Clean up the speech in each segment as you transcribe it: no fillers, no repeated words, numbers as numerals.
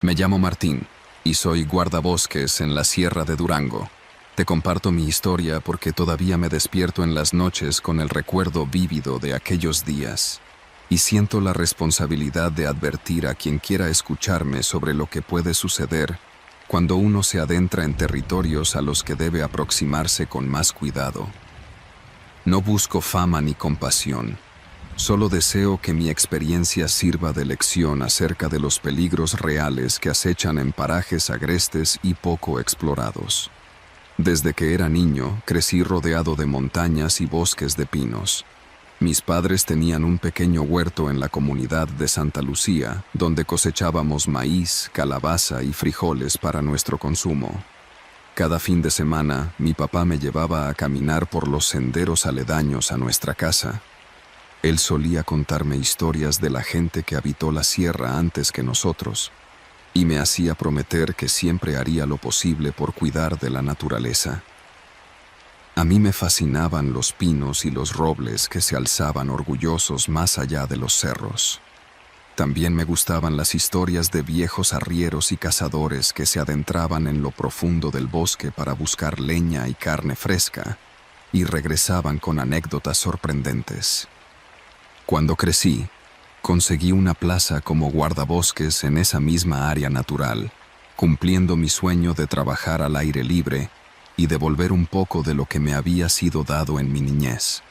Me llamo Martín y soy guardabosques en la Sierra de Durango. Te comparto mi historia porque todavía me despierto en las noches con el recuerdo vívido de aquellos días y siento la responsabilidad de advertir a quien quiera escucharme sobre lo que puede suceder cuando uno se adentra en territorios a los que debe aproximarse con más cuidado. No busco fama ni compasión. Solo deseo que mi experiencia sirva de lección acerca de los peligros reales que acechan en parajes agrestes y poco explorados. Desde que era niño, crecí rodeado de montañas y bosques de pinos. Mis padres tenían un pequeño huerto en la comunidad de Santa Lucía, donde cosechábamos maíz, calabaza y frijoles para nuestro consumo. Cada fin de semana, mi papá me llevaba a caminar por los senderos aledaños a nuestra casa. Él solía contarme historias de la gente que habitó la sierra antes que nosotros, y me hacía prometer que siempre haría lo posible por cuidar de la naturaleza. A mí me fascinaban los pinos y los robles que se alzaban orgullosos más allá de los cerros. También me gustaban las historias de viejos arrieros y cazadores que se adentraban en lo profundo del bosque para buscar leña y carne fresca, y regresaban con anécdotas sorprendentes. Cuando crecí, conseguí una plaza como guardabosques en esa misma área natural, cumpliendo mi sueño de trabajar al aire libre y devolver un poco de lo que me había sido dado en mi niñez.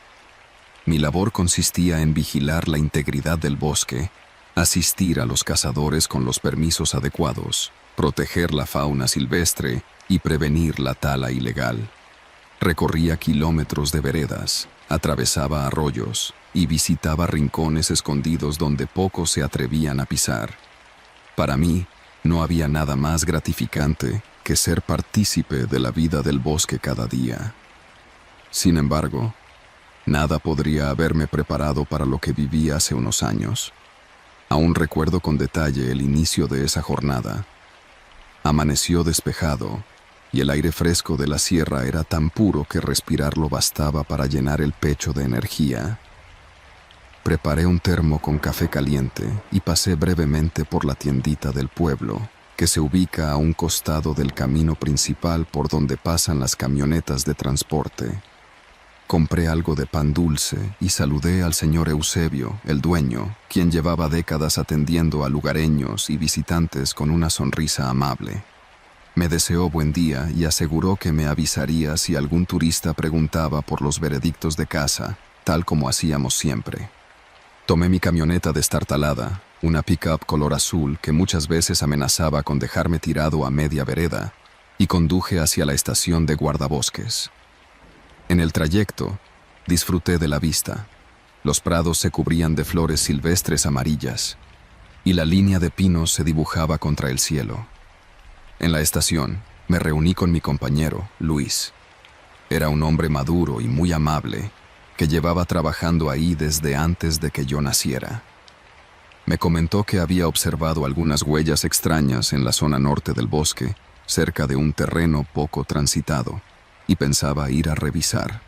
Mi labor consistía en vigilar la integridad del bosque, asistir a los cazadores con los permisos adecuados, proteger la fauna silvestre y prevenir la tala ilegal. Recorría kilómetros de veredas, atravesaba arroyos y visitaba rincones escondidos donde pocos se atrevían a pisar. Para mí, no había nada más gratificante que ser partícipe de la vida del bosque cada día. Sin embargo, nada podría haberme preparado para lo que viví hace unos años. Aún recuerdo con detalle el inicio de esa jornada. Amaneció despejado, y el aire fresco de la sierra era tan puro que respirarlo bastaba para llenar el pecho de energía. Preparé un termo con café caliente y pasé brevemente por la tiendita del pueblo, que se ubica a un costado del camino principal por donde pasan las camionetas de transporte. Compré algo de pan dulce y saludé al señor Eusebio, el dueño, quien llevaba décadas atendiendo a lugareños y visitantes con una sonrisa amable. Me deseó buen día y aseguró que me avisaría si algún turista preguntaba por los veredictos de casa, tal como hacíamos siempre. Tomé mi camioneta destartalada, una pick-up color azul que muchas veces amenazaba con dejarme tirado a media vereda, y conduje hacia la estación de guardabosques. En el trayecto, disfruté de la vista. Los prados se cubrían de flores silvestres amarillas, y la línea de pinos se dibujaba contra el cielo. En la estación, me reuní con mi compañero, Luis. Era un hombre maduro y muy amable, que llevaba trabajando ahí desde antes de que yo naciera. Me comentó que había observado algunas huellas extrañas en la zona norte del bosque, cerca de un terreno poco transitado, y pensaba ir a revisar.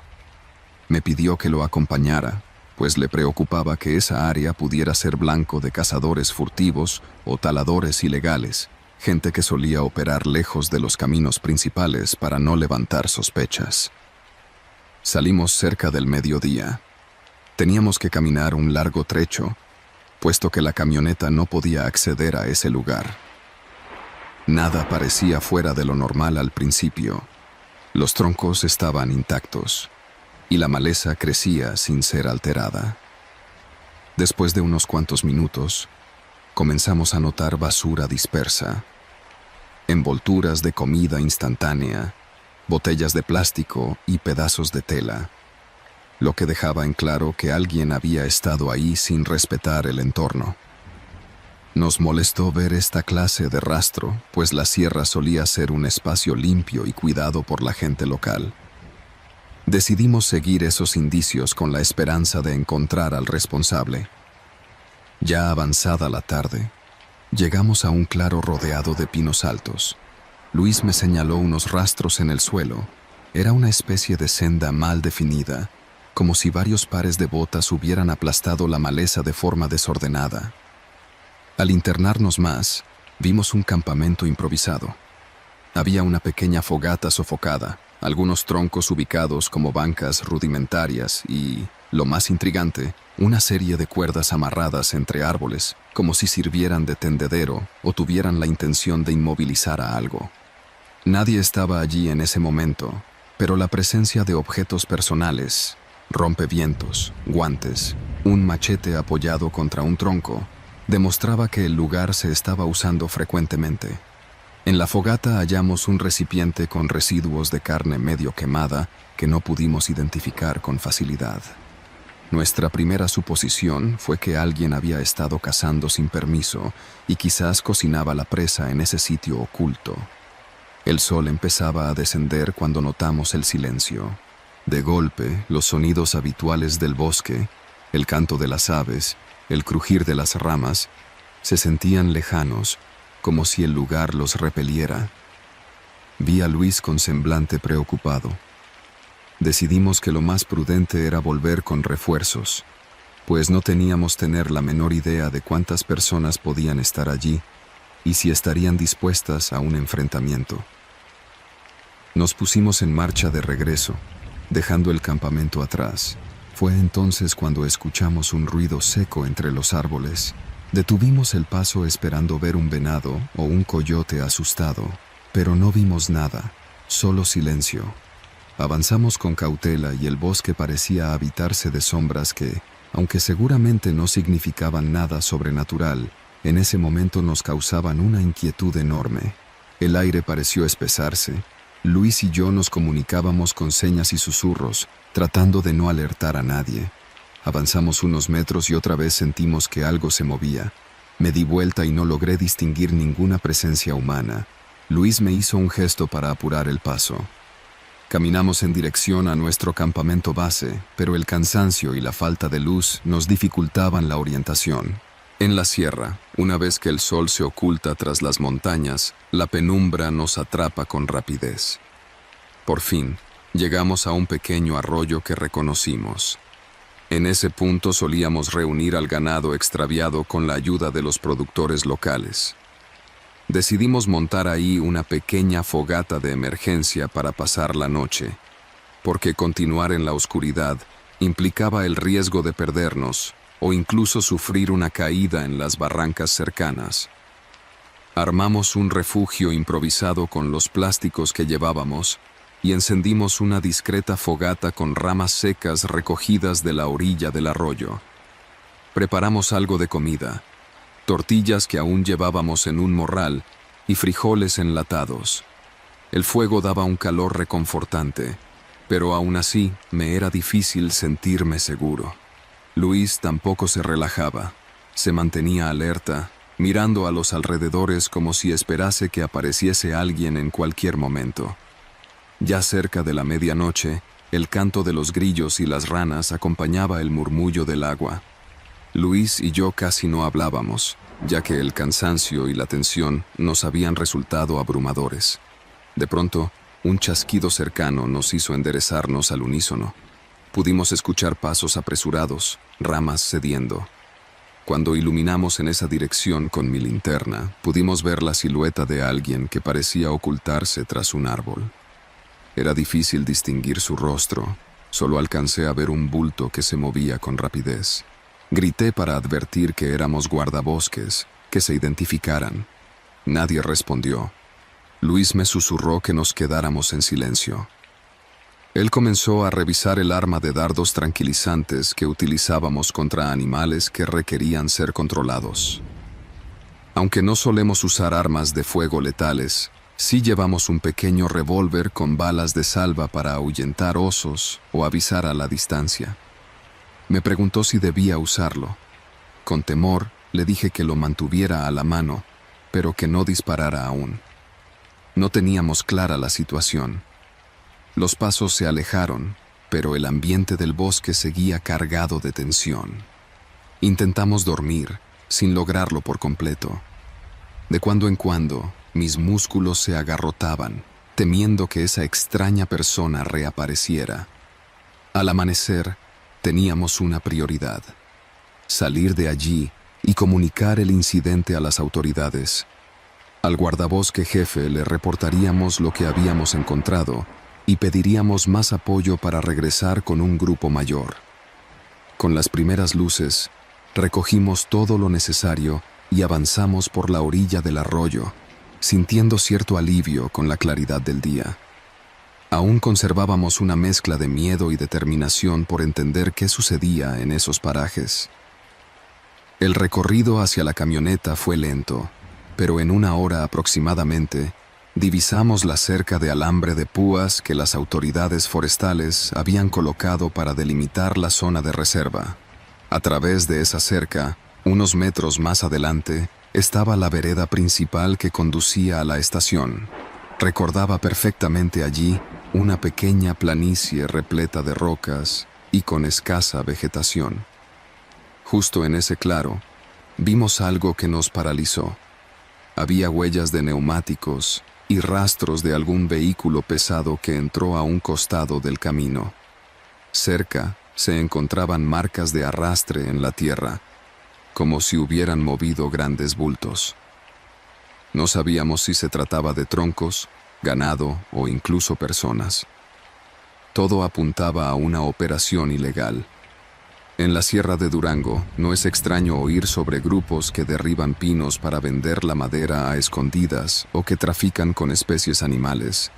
Me pidió que lo acompañara, pues le preocupaba que esa área pudiera ser blanco de cazadores furtivos o taladores ilegales, gente que solía operar lejos de los caminos principales para no levantar sospechas. Salimos cerca del mediodía. Teníamos que caminar un largo trecho, puesto que la camioneta no podía acceder a ese lugar. Nada parecía fuera de lo normal al principio. Los troncos estaban intactos, y la maleza crecía sin ser alterada. Después de unos cuantos minutos, comenzamos a notar basura dispersa. Envolturas de comida instantánea, botellas de plástico y pedazos de tela, lo que dejaba en claro que alguien había estado ahí sin respetar el entorno. Nos molestó ver esta clase de rastro, pues la sierra solía ser un espacio limpio y cuidado por la gente local. Decidimos seguir esos indicios con la esperanza de encontrar al responsable. Ya avanzada la tarde, llegamos a un claro rodeado de pinos altos. Luis me señaló unos rastros en el suelo. Era una especie de senda mal definida, como si varios pares de botas hubieran aplastado la maleza de forma desordenada. Al internarnos más, Vimos un campamento improvisado. Había una pequeña fogata sofocada, algunos troncos ubicados como bancas rudimentarias y, lo más intrigante, una serie de cuerdas amarradas entre árboles, como si sirvieran de tendedero o tuvieran la intención de inmovilizar a algo. Nadie estaba allí en ese momento, pero la presencia de objetos personales, rompevientos, guantes, un machete apoyado contra un tronco, demostraba que el lugar se estaba usando frecuentemente. En la fogata hallamos un recipiente con residuos de carne medio quemada que no pudimos identificar con facilidad. Nuestra primera suposición fue que alguien había estado cazando sin permiso y quizás cocinaba la presa en ese sitio oculto. El sol empezaba a descender cuando notamos el silencio. De golpe, los sonidos habituales del bosque, el canto de las aves, el crujir de las ramas, se sentían lejanos, como si el lugar los repeliera. Vi a Luis con semblante preocupado. Decidimos que lo más prudente era volver con refuerzos, pues no teníamos tener la menor idea de cuántas personas podían estar allí y si estarían dispuestas a un enfrentamiento. Nos pusimos en marcha de regreso, dejando el campamento atrás. Fue entonces cuando escuchamos un ruido seco entre los árboles. Detuvimos el paso esperando ver un venado o un coyote asustado, pero no vimos nada, solo silencio. Avanzamos con cautela y el bosque parecía habitarse de sombras que, aunque seguramente no significaban nada sobrenatural, en ese momento nos causaban una inquietud enorme. El aire pareció espesarse. Luis y yo nos comunicábamos con señas y susurros, tratando de no alertar a nadie. Avanzamos unos metros y otra vez sentimos que algo se movía. Me di vuelta y no logré distinguir ninguna presencia humana. Luis me hizo un gesto para apurar el paso. Caminamos en dirección a nuestro campamento base, pero el cansancio y la falta de luz nos dificultaban la orientación. En la sierra, una vez que el sol se oculta tras las montañas, la penumbra nos atrapa con rapidez. Por fin, llegamos a un pequeño arroyo que reconocimos. En ese punto solíamos reunir al ganado extraviado con la ayuda de los productores locales. Decidimos montar ahí una pequeña fogata de emergencia para pasar la noche, porque continuar en la oscuridad implicaba el riesgo de perdernos o incluso sufrir una caída en las barrancas cercanas. Armamos un refugio improvisado con los plásticos que llevábamos y encendimos una discreta fogata con ramas secas recogidas de la orilla del arroyo. Preparamos algo de comida, tortillas que aún llevábamos en un morral y frijoles enlatados. El fuego daba un calor reconfortante, pero aún así me era difícil sentirme seguro. Luis tampoco se relajaba, se mantenía alerta, mirando a los alrededores como si esperase que apareciese alguien en cualquier momento. Ya cerca de la medianoche, el canto de los grillos y las ranas acompañaba el murmullo del agua. Luis y yo casi no hablábamos, ya que el cansancio y la tensión nos habían resultado abrumadores. De pronto, un chasquido cercano nos hizo enderezarnos al unísono. Pudimos escuchar pasos apresurados, ramas cediendo. Cuando iluminamos en esa dirección con mi linterna, pudimos ver la silueta de alguien que parecía ocultarse tras un árbol. Era difícil distinguir su rostro, solo alcancé a ver un bulto que se movía con rapidez. Grité para advertir que éramos guardabosques, que se identificaran. Nadie respondió. Luis me susurró que nos quedáramos en silencio. Él comenzó a revisar el arma de dardos tranquilizantes que utilizábamos contra animales que requerían ser controlados. Aunque no solemos usar armas de fuego letales, sí llevamos un pequeño revólver con balas de salva para ahuyentar osos o avisar a la distancia. Me preguntó si debía usarlo. Con temor, le dije que lo mantuviera a la mano, pero que no disparara aún. No teníamos clara la situación. Los pasos se alejaron, pero el ambiente del bosque seguía cargado de tensión. Intentamos dormir, sin lograrlo por completo. De cuando en cuando, mis músculos se agarrotaban, temiendo que esa extraña persona reapareciera. Al amanecer, teníamos una prioridad: salir de allí y comunicar el incidente a las autoridades. Al guardabosque jefe le reportaríamos lo que habíamos encontrado y pediríamos más apoyo para regresar con un grupo mayor. Con las primeras luces, recogimos todo lo necesario y avanzamos por la orilla del arroyo, sintiendo cierto alivio con la claridad del día. Aún conservábamos una mezcla de miedo y determinación por entender qué sucedía en esos parajes. El recorrido hacia la camioneta fue lento, pero en 1 hora aproximadamente, divisamos la cerca de alambre de púas que las autoridades forestales habían colocado para delimitar la zona de reserva. A través de esa cerca, unos metros más adelante, estaba la vereda principal que conducía a la estación. Recordaba perfectamente allí una pequeña planicie repleta de rocas y con escasa vegetación. Justo en ese claro, vimos algo que nos paralizó. Había huellas de neumáticos y rastros de algún vehículo pesado que entró a un costado del camino. Cerca se encontraban marcas de arrastre en la tierra, como si hubieran movido grandes bultos. No sabíamos si se trataba de troncos, ganado o incluso personas. Todo apuntaba a una operación ilegal. En la Sierra de Durango no es extraño oír sobre grupos que derriban pinos para vender la madera a escondidas o que trafican con especies animales,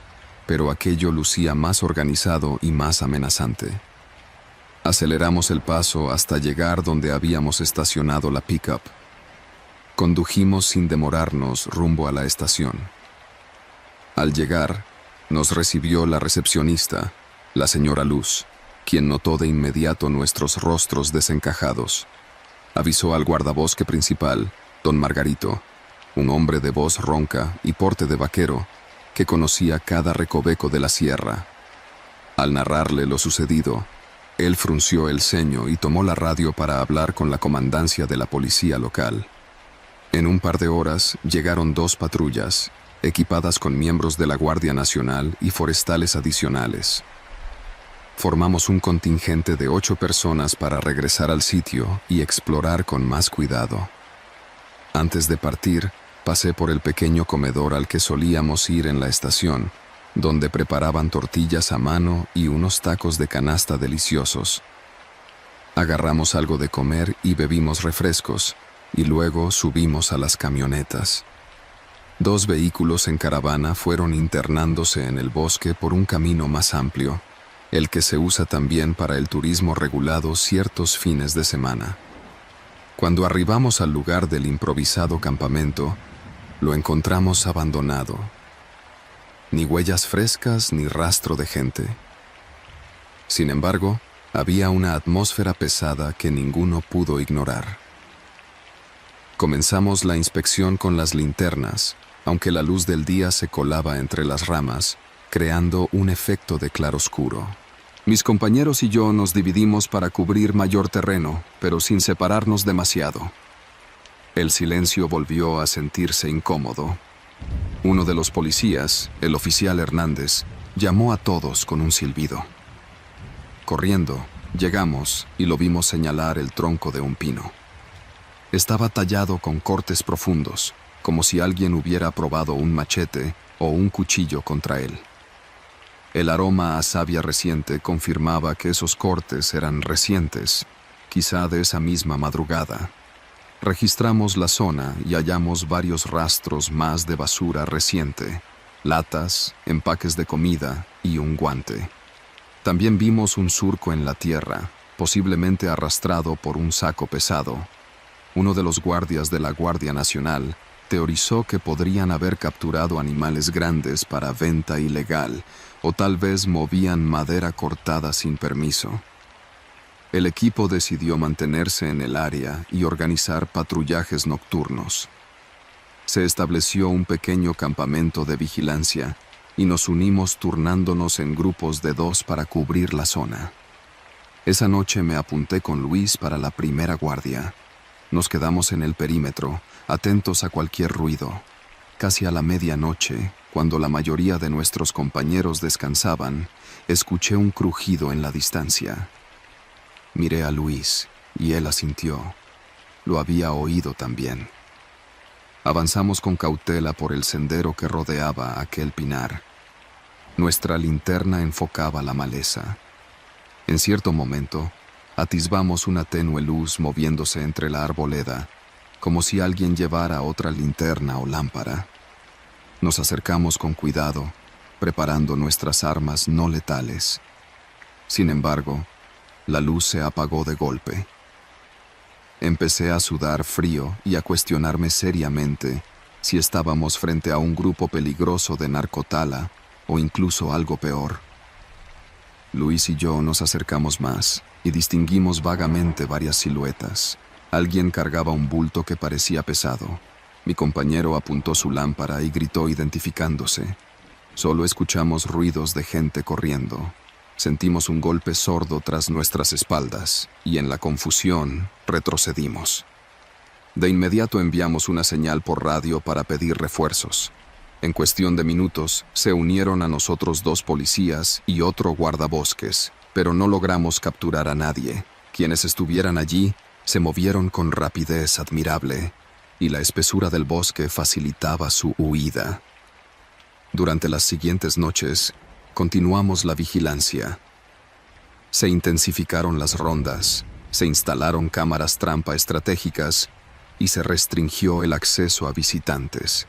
pero aquello lucía más organizado y más amenazante. Aceleramos el paso hasta llegar donde habíamos estacionado la pickup. Condujimos sin demorarnos rumbo a la estación. Al llegar, nos recibió la recepcionista, la señora Luz, quien notó de inmediato nuestros rostros desencajados. Avisó al guardabosque principal, don Margarito, un hombre de voz ronca y porte de vaquero, que conocía cada recoveco de la sierra. Al narrarle lo sucedido, él frunció el ceño y tomó la radio para hablar con la comandancia de la policía local. En un par de horas llegaron 2 patrullas, equipadas con miembros de la Guardia Nacional y forestales adicionales. Formamos un contingente de 8 personas para regresar al sitio y explorar con más cuidado. Antes de partir, pasé por el pequeño comedor al que solíamos ir en la estación, donde preparaban tortillas a mano y unos tacos de canasta deliciosos. Agarramos algo de comer y bebimos refrescos, y luego subimos a las camionetas. 2 vehículos en caravana fueron internándose en el bosque por un camino más amplio, el que se usa también para el turismo regulado ciertos fines de semana. Cuando arribamos al lugar del improvisado campamento, lo encontramos abandonado. Ni huellas frescas ni rastro de gente. Sin embargo, había una atmósfera pesada que ninguno pudo ignorar. Comenzamos la inspección con las linternas, aunque la luz del día se colaba entre las ramas, creando un efecto de claroscuro. Mis compañeros y yo nos dividimos para cubrir mayor terreno, pero sin separarnos demasiado. El silencio volvió a sentirse incómodo. Uno de los policías, el oficial Hernández, llamó a todos con un silbido. Corriendo, llegamos y lo vimos señalar el tronco de un pino. Estaba tallado con cortes profundos, como si alguien hubiera probado un machete o un cuchillo contra él. El aroma a savia reciente confirmaba que esos cortes eran recientes, quizá de esa misma madrugada. Registramos la zona y hallamos varios rastros más de basura reciente, latas, empaques de comida y un guante. También vimos un surco en la tierra, posiblemente arrastrado por un saco pesado. Uno de los guardias de la Guardia Nacional teorizó que podrían haber capturado animales grandes para venta ilegal, o tal vez movían madera cortada sin permiso. El equipo decidió mantenerse en el área y organizar patrullajes nocturnos. Se estableció un pequeño campamento de vigilancia y nos unimos turnándonos en grupos de 2 para cubrir la zona. Esa noche me apunté con Luis para la primera guardia. Nos quedamos en el perímetro, atentos a cualquier ruido. Casi a la medianoche, cuando la mayoría de nuestros compañeros descansaban, escuché un crujido en la distancia. Miré a Luis, y él asintió. Lo había oído también. Avanzamos con cautela por el sendero que rodeaba aquel pinar. Nuestra linterna enfocaba la maleza. En cierto momento, atisbamos una tenue luz moviéndose entre la arboleda, como si alguien llevara otra linterna o lámpara. Nos acercamos con cuidado, preparando nuestras armas no letales. Sin embargo, la luz se apagó de golpe. Empecé a sudar frío y a cuestionarme seriamente si estábamos frente a un grupo peligroso de narcotala o incluso algo peor. Luis y yo nos acercamos más y distinguimos vagamente varias siluetas. Alguien cargaba un bulto que parecía pesado. Mi compañero apuntó su lámpara y gritó identificándose. Solo escuchamos ruidos de gente corriendo. Sentimos un golpe sordo tras nuestras espaldas y en la confusión retrocedimos. De inmediato enviamos una señal por radio para pedir refuerzos. En cuestión de minutos se unieron a nosotros 2 policías y otro guardabosques, pero no logramos capturar a nadie. Quienes estuvieran allí se movieron con rapidez admirable y la espesura del bosque facilitaba su huida. Durante las siguientes noches, continuamos la vigilancia. Se intensificaron las rondas, se instalaron cámaras trampa estratégicas y se restringió el acceso a visitantes.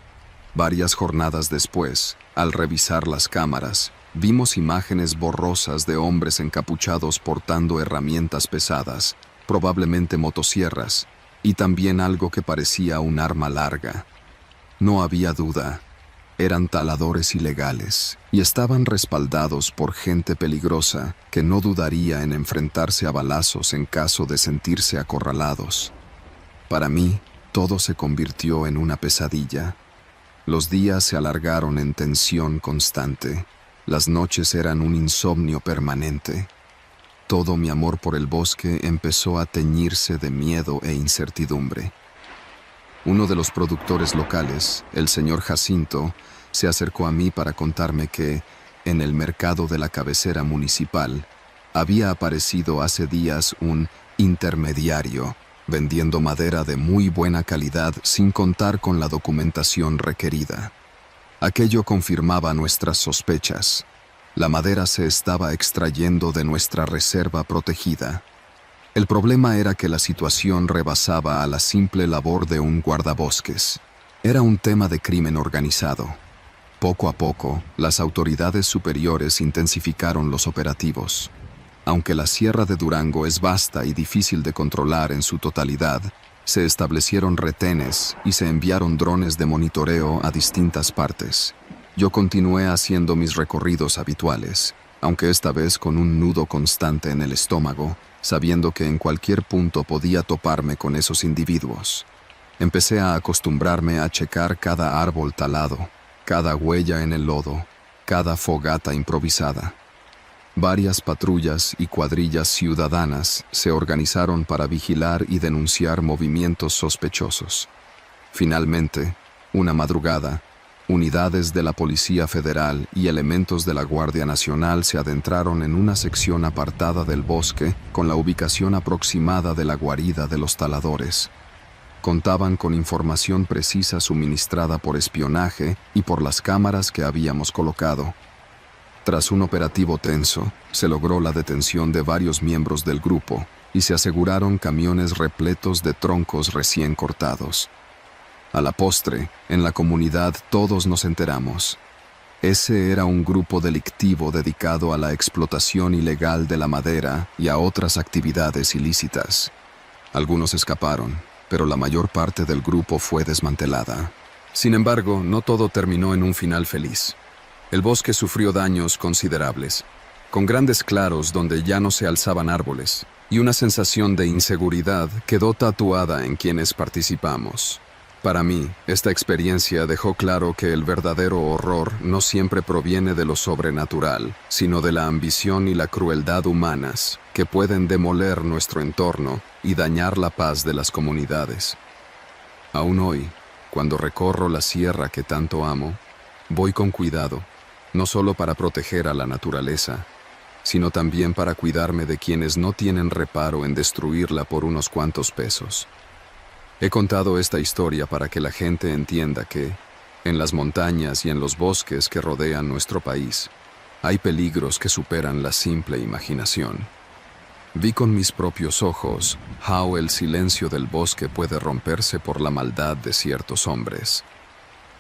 Varias jornadas después, al revisar las cámaras, vimos imágenes borrosas de hombres encapuchados portando herramientas pesadas, probablemente motosierras, y también algo que parecía un arma larga. No había duda. Eran taladores ilegales y estaban respaldados por gente peligrosa que no dudaría en enfrentarse a balazos en caso de sentirse acorralados. Para mí, todo se convirtió en una pesadilla. Los días se alargaron en tensión constante. Las noches eran un insomnio permanente. Todo mi amor por el bosque empezó a teñirse de miedo e incertidumbre. Uno de los productores locales, el señor Jacinto, se acercó a mí para contarme que, en el mercado de la cabecera municipal, había aparecido hace días un intermediario, vendiendo madera de muy buena calidad sin contar con la documentación requerida. Aquello confirmaba nuestras sospechas. La madera se estaba extrayendo de nuestra reserva protegida. El problema era que la situación rebasaba a la simple labor de un guardabosques. Era un tema de crimen organizado. Poco a poco, las autoridades superiores intensificaron los operativos. Aunque la Sierra de Durango es vasta y difícil de controlar en su totalidad, se establecieron retenes y se enviaron drones de monitoreo a distintas partes. Yo continué haciendo mis recorridos habituales, aunque esta vez con un nudo constante en el estómago, sabiendo que en cualquier punto podía toparme con esos individuos. Empecé a acostumbrarme a checar cada árbol talado, cada huella en el lodo, cada fogata improvisada. Varias patrullas y cuadrillas ciudadanas se organizaron para vigilar y denunciar movimientos sospechosos. Finalmente, una madrugada, unidades de la Policía Federal y elementos de la Guardia Nacional se adentraron en una sección apartada del bosque con la ubicación aproximada de la guarida de los taladores. Contaban con información precisa suministrada por espionaje y por las cámaras que habíamos colocado. Tras un operativo tenso, se logró la detención de varios miembros del grupo y se aseguraron camiones repletos de troncos recién cortados. A la postre, en la comunidad todos nos enteramos. Ese era un grupo delictivo dedicado a la explotación ilegal de la madera y a otras actividades ilícitas. Algunos escaparon, pero la mayor parte del grupo fue desmantelada. Sin embargo, no todo terminó en un final feliz. El bosque sufrió daños considerables, con grandes claros donde ya no se alzaban árboles, y una sensación de inseguridad quedó tatuada en quienes participamos. Para mí, esta experiencia dejó claro que el verdadero horror no siempre proviene de lo sobrenatural, sino de la ambición y la crueldad humanas que pueden demoler nuestro entorno y dañar la paz de las comunidades. Aún hoy, cuando recorro la sierra que tanto amo, voy con cuidado, no solo para proteger a la naturaleza, sino también para cuidarme de quienes no tienen reparo en destruirla por unos cuantos pesos. He contado esta historia para que la gente entienda que, en las montañas y en los bosques que rodean nuestro país, hay peligros que superan la simple imaginación. Vi con mis propios ojos how el silencio del bosque puede romperse por la maldad de ciertos hombres.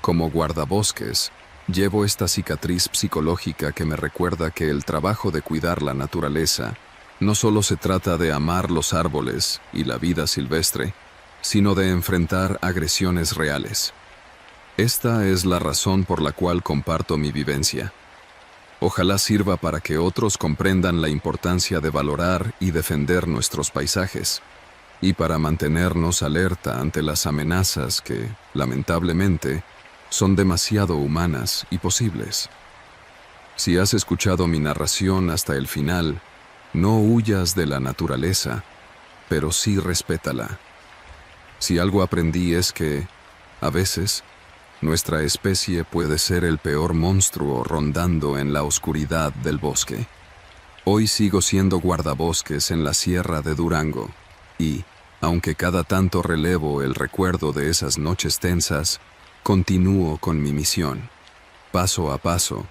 Como guardabosques, llevo esta cicatriz psicológica que me recuerda que el trabajo de cuidar la naturaleza no solo se trata de amar los árboles y la vida silvestre, sino de enfrentar agresiones reales. Esta es la razón por la cual comparto mi vivencia. Ojalá sirva para que otros comprendan la importancia de valorar y defender nuestros paisajes, y para mantenernos alerta ante las amenazas que, lamentablemente, son demasiado humanas y posibles. Si has escuchado mi narración hasta el final, no huyas de la naturaleza, pero sí respétala. Si algo aprendí es que, a veces, nuestra especie puede ser el peor monstruo rondando en la oscuridad del bosque. Hoy sigo siendo guardabosques en la Sierra de Durango y, aunque cada tanto relevo el recuerdo de esas noches tensas, continúo con mi misión. Paso a paso,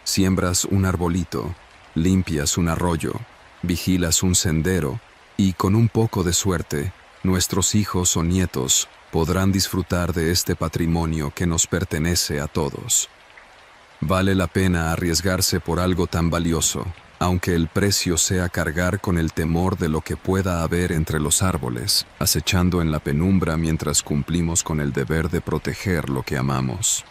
siembras un arbolito, limpias un arroyo, vigilas un sendero y, con un poco de suerte, nuestros hijos o nietos podrán disfrutar de este patrimonio que nos pertenece a todos. Vale la pena arriesgarse por algo tan valioso, aunque el precio sea cargar con el temor de lo que pueda haber entre los árboles, acechando en la penumbra mientras cumplimos con el deber de proteger lo que amamos.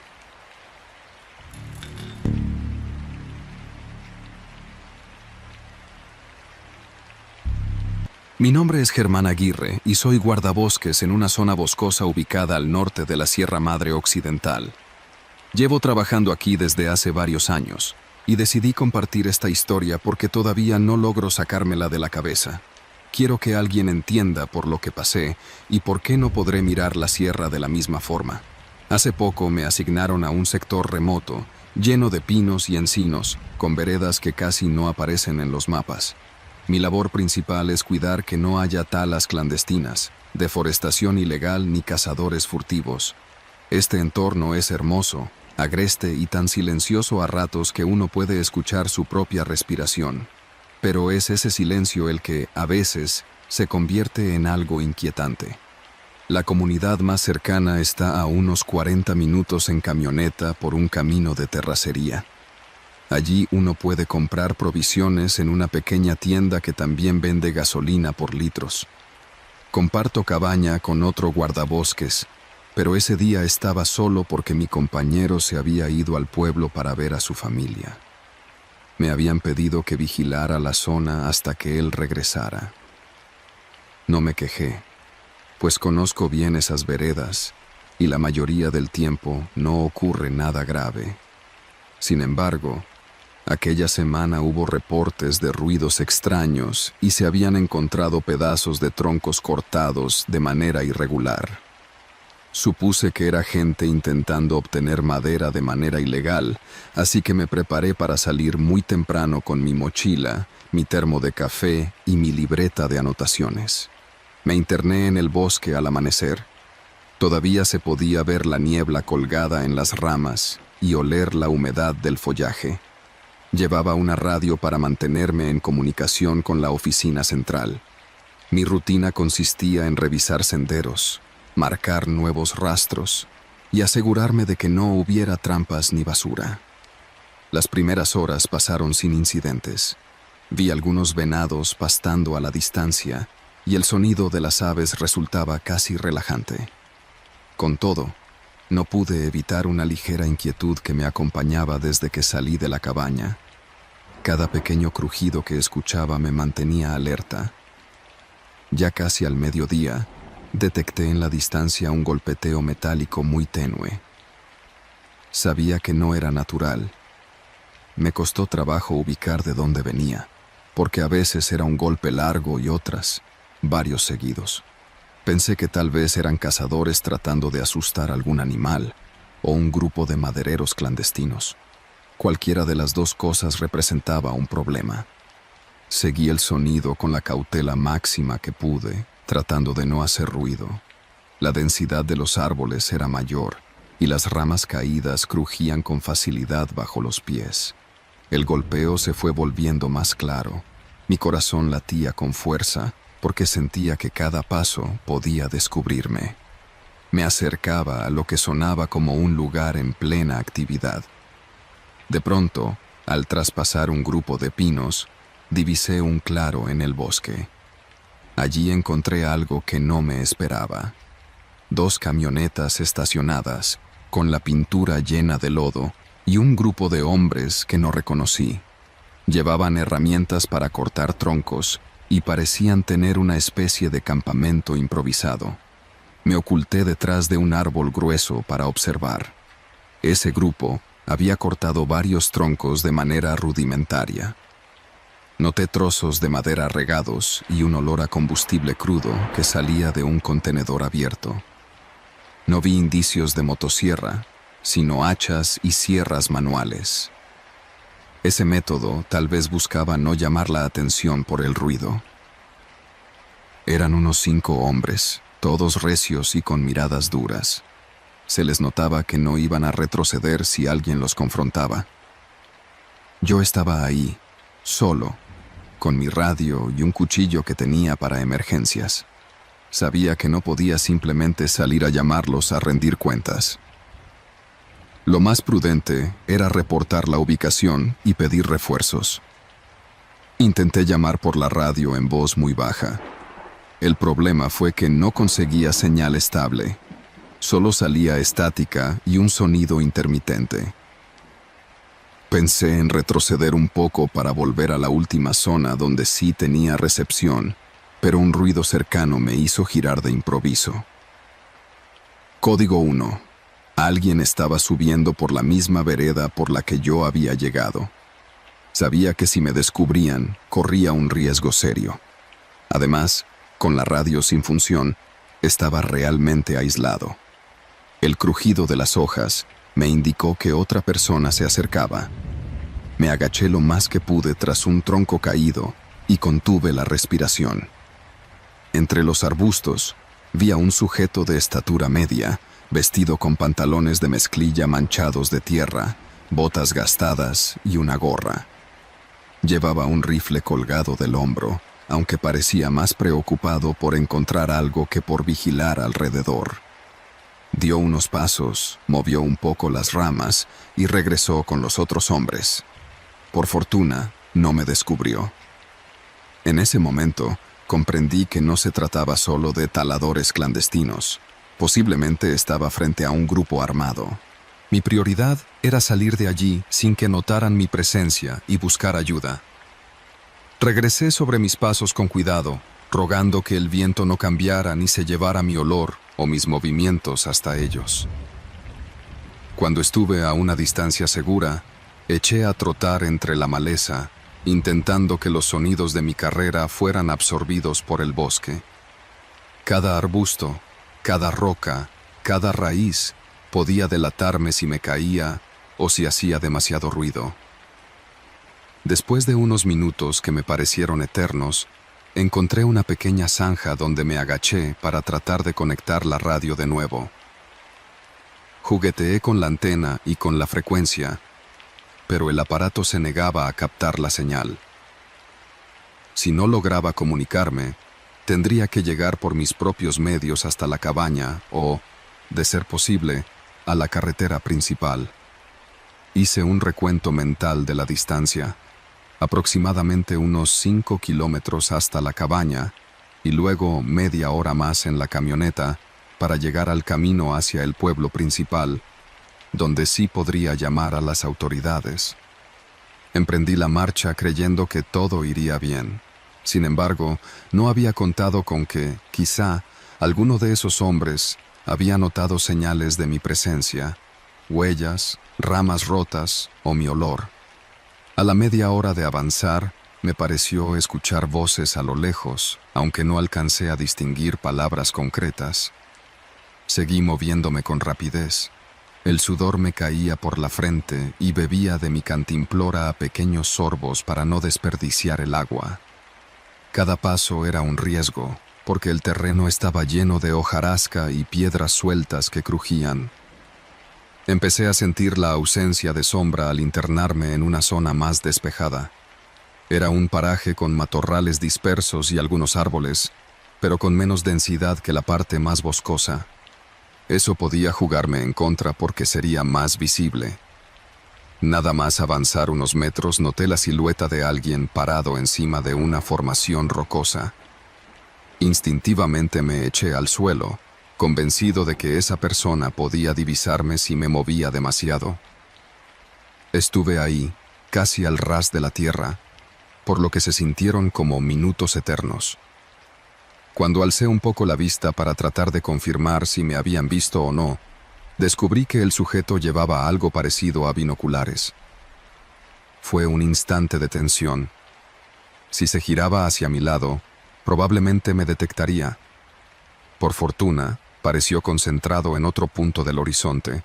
Mi nombre es Germán Aguirre y soy guardabosques en una zona boscosa ubicada al norte de la Sierra Madre Occidental. Llevo trabajando aquí desde hace varios años y decidí compartir esta historia porque todavía no logro sacármela de la cabeza. Quiero que alguien entienda por lo que pasé y por qué no podré mirar la sierra de la misma forma. Hace poco me asignaron a un sector remoto, lleno de pinos y encinos, con veredas que casi no aparecen en los mapas. Mi labor principal es cuidar que no haya talas clandestinas, deforestación ilegal ni cazadores furtivos. Este entorno es hermoso, agreste y tan silencioso a ratos que uno puede escuchar su propia respiración. Pero es ese silencio el que, a veces, se convierte en algo inquietante. La comunidad más cercana está a unos 40 minutos en camioneta por un camino de terracería. Allí uno puede comprar provisiones en una pequeña tienda que también vende gasolina por litros. Comparto cabaña con otro guardabosques, pero ese día estaba solo porque mi compañero se había ido al pueblo para ver a su familia. Me habían pedido que vigilara la zona hasta que él regresara. No me quejé, pues conozco bien esas veredas y la mayoría del tiempo no ocurre nada grave. Sin embargo, aquella semana hubo reportes de ruidos extraños y se habían encontrado pedazos de troncos cortados de manera irregular. Supuse que era gente intentando obtener madera de manera ilegal, así que me preparé para salir muy temprano con mi mochila, mi termo de café y mi libreta de anotaciones. Me interné en el bosque al amanecer. Todavía se podía ver la niebla colgada en las ramas y oler la humedad del follaje. Llevaba una radio para mantenerme en comunicación con la oficina central. Mi rutina consistía en revisar senderos, marcar nuevos rastros y asegurarme de que no hubiera trampas ni basura. Las primeras horas pasaron sin incidentes. Vi algunos venados pastando a la distancia y el sonido de las aves resultaba casi relajante. Con todo, no pude evitar una ligera inquietud que me acompañaba desde que salí de la cabaña. Cada pequeño crujido que escuchaba me mantenía alerta. Ya casi al mediodía, detecté en la distancia un golpeteo metálico muy tenue. Sabía que no era natural. Me costó trabajo ubicar de dónde venía, porque a veces era un golpe largo y otras, varios seguidos. Pensé que tal vez eran cazadores tratando de asustar a algún animal o un grupo de madereros clandestinos. Cualquiera de las dos cosas representaba un problema. Seguí el sonido con la cautela máxima que pude, tratando de no hacer ruido. La densidad de los árboles era mayor y las ramas caídas crujían con facilidad bajo los pies. El golpeo se fue volviendo más claro. Mi corazón latía con fuerza porque sentía que cada paso podía descubrirme. Me acercaba a lo que sonaba como un lugar en plena actividad. De pronto, al traspasar un grupo de pinos, divisé un claro en el bosque. Allí encontré algo que no me esperaba. 2 camionetas estacionadas, con la pintura llena de lodo, y un grupo de hombres que no reconocí. Llevaban herramientas para cortar troncos y parecían tener una especie de campamento improvisado. Me oculté detrás de un árbol grueso para observar. Ese grupo había cortado varios troncos de manera rudimentaria. Noté trozos de madera regados y un olor a combustible crudo que salía de un contenedor abierto. No vi indicios de motosierra, sino hachas y sierras manuales. Ese método tal vez buscaba no llamar la atención por el ruido. Eran unos 5 hombres, todos recios y con miradas duras. Se les notaba que no iban a retroceder si alguien los confrontaba. Yo estaba ahí, solo, con mi radio y un cuchillo que tenía para emergencias. Sabía que no podía simplemente salir a llamarlos a rendir cuentas. Lo más prudente era reportar la ubicación y pedir refuerzos. Intenté llamar por la radio en voz muy baja. El problema fue que no conseguía señal estable. Solo salía estática y un sonido intermitente. Pensé en retroceder un poco para volver a la última zona donde sí tenía recepción, pero un ruido cercano me hizo girar de improviso. Código 1. Alguien estaba subiendo por la misma vereda por la que yo había llegado. Sabía que si me descubrían, corría un riesgo serio. Además, con la radio sin función, estaba realmente aislado. El crujido de las hojas me indicó que otra persona se acercaba. Me agaché lo más que pude tras un tronco caído y contuve la respiración. Entre los arbustos, vi a un sujeto de estatura media, vestido con pantalones de mezclilla manchados de tierra, botas gastadas y una gorra. Llevaba un rifle colgado del hombro, aunque parecía más preocupado por encontrar algo que por vigilar alrededor. Dio unos pasos, movió un poco las ramas y regresó con los otros hombres. Por fortuna, no me descubrió. En ese momento, comprendí que no se trataba solo de taladores clandestinos. Posiblemente estaba frente a un grupo armado. Mi prioridad era salir de allí sin que notaran mi presencia y buscar ayuda. Regresé sobre mis pasos con cuidado, rogando que el viento no cambiara ni se llevara mi olor o mis movimientos hasta ellos. Cuando estuve a una distancia segura, eché a trotar entre la maleza, intentando que los sonidos de mi carrera fueran absorbidos por el bosque. Cada arbusto, cada roca, cada raíz podía delatarme si me caía o si hacía demasiado ruido. Después de unos minutos que me parecieron eternos, encontré una pequeña zanja donde me agaché para tratar de conectar la radio de nuevo. Jugueteé con la antena y con la frecuencia, pero el aparato se negaba a captar la señal. Si no lograba comunicarme, tendría que llegar por mis propios medios hasta la cabaña o, de ser posible, a la carretera principal. Hice un recuento mental de la distancia, aproximadamente unos 5 kilómetros hasta la cabaña, y luego media hora más en la camioneta para llegar al camino hacia el pueblo principal, donde sí podría llamar a las autoridades. Emprendí la marcha creyendo que todo iría bien. Sin embargo, no había contado con que, quizá, alguno de esos hombres había notado señales de mi presencia, huellas, ramas rotas o mi olor. A la media hora de avanzar, me pareció escuchar voces a lo lejos, aunque no alcancé a distinguir palabras concretas. Seguí moviéndome con rapidez. El sudor me caía por la frente y bebía de mi cantimplora a pequeños sorbos para no desperdiciar el agua. Cada paso era un riesgo, porque el terreno estaba lleno de hojarasca y piedras sueltas que crujían. Empecé a sentir la ausencia de sombra al internarme en una zona más despejada. Era un paraje con matorrales dispersos y algunos árboles, pero con menos densidad que la parte más boscosa. Eso podía jugarme en contra porque sería más visible. Nada más avanzar unos metros noté la silueta de alguien parado encima de una formación rocosa. Instintivamente me eché al suelo, convencido de que esa persona podía divisarme si me movía demasiado. Estuve ahí, casi al ras de la tierra, por lo que se sintieron como minutos eternos. Cuando alcé un poco la vista para tratar de confirmar si me habían visto o no, descubrí que el sujeto llevaba algo parecido a binoculares. Fue un instante de tensión. Si se giraba hacia mi lado, probablemente me detectaría. Por fortuna, pareció concentrado en otro punto del horizonte,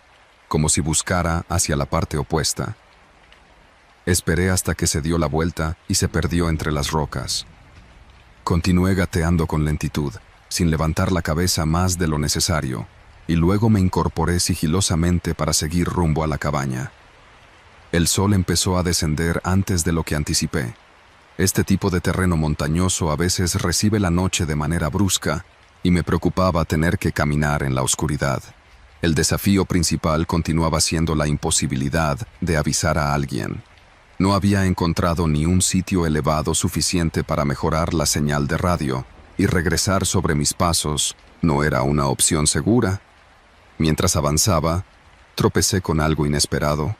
como si buscara hacia la parte opuesta. Esperé hasta que se dio la vuelta y se perdió entre las rocas. Continué gateando con lentitud, sin levantar la cabeza más de lo necesario, y luego me incorporé sigilosamente para seguir rumbo a la cabaña. El sol empezó a descender antes de lo que anticipé. Este tipo de terreno montañoso a veces recibe la noche de manera brusca y me preocupaba tener que caminar en la oscuridad. El desafío principal continuaba siendo la imposibilidad de avisar a alguien. No había encontrado ni un sitio elevado suficiente para mejorar la señal de radio, y regresar sobre mis pasos no era una opción segura. Mientras avanzaba, tropecé con algo inesperado,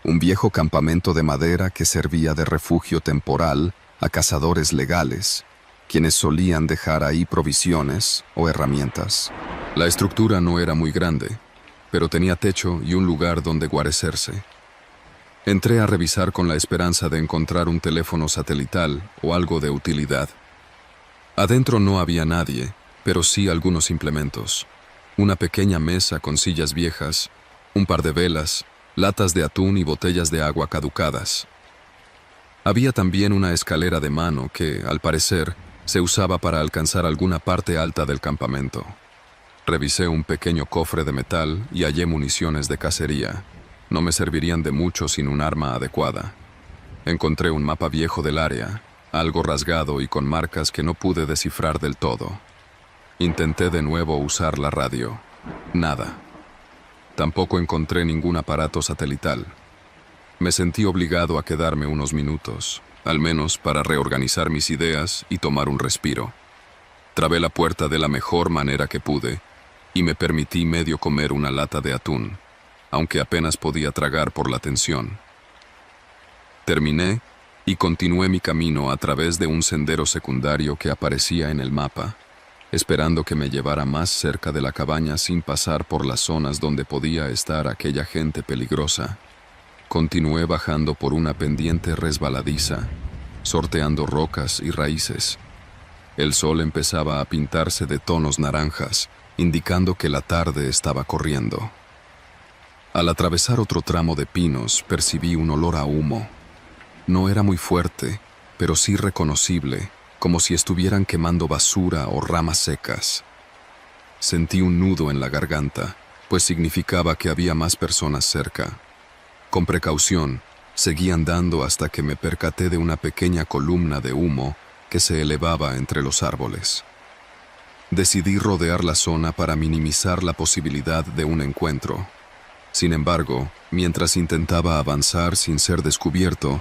un viejo campamento de madera que servía de refugio temporal a cazadores legales, quienes solían dejar ahí provisiones o herramientas. La estructura no era muy grande, pero tenía techo y un lugar donde guarecerse. Entré a revisar con la esperanza de encontrar un teléfono satelital o algo de utilidad. Adentro no había nadie, pero sí algunos implementos. Una pequeña mesa con sillas viejas, un par de velas, latas de atún y botellas de agua caducadas. Había también una escalera de mano que, al parecer, se usaba para alcanzar alguna parte alta del campamento. Revisé un pequeño cofre de metal y hallé municiones de cacería. No me servirían de mucho sin un arma adecuada. Encontré un mapa viejo del área, algo rasgado y con marcas que no pude descifrar del todo. Intenté de nuevo usar la radio. Nada. Tampoco encontré ningún aparato satelital. Me sentí obligado a quedarme unos minutos, al menos para reorganizar mis ideas y tomar un respiro. Trabé la puerta de la mejor manera que pude y me permití medio comer una lata de atún, aunque apenas podía tragar por la tensión. Terminé y continué mi camino a través de un sendero secundario que aparecía en el mapa, esperando que me llevara más cerca de la cabaña sin pasar por las zonas donde podía estar aquella gente peligrosa. Continué bajando por una pendiente resbaladiza, sorteando rocas y raíces. El sol empezaba a pintarse de tonos naranjas, indicando que la tarde estaba corriendo. Al atravesar otro tramo de pinos, percibí un olor a humo. No era muy fuerte, pero sí reconocible, como si estuvieran quemando basura o ramas secas. Sentí un nudo en la garganta, pues significaba que había más personas cerca. Con precaución, seguí andando hasta que me percaté de una pequeña columna de humo que se elevaba entre los árboles. Decidí rodear la zona para minimizar la posibilidad de un encuentro. Sin embargo, mientras intentaba avanzar sin ser descubierto,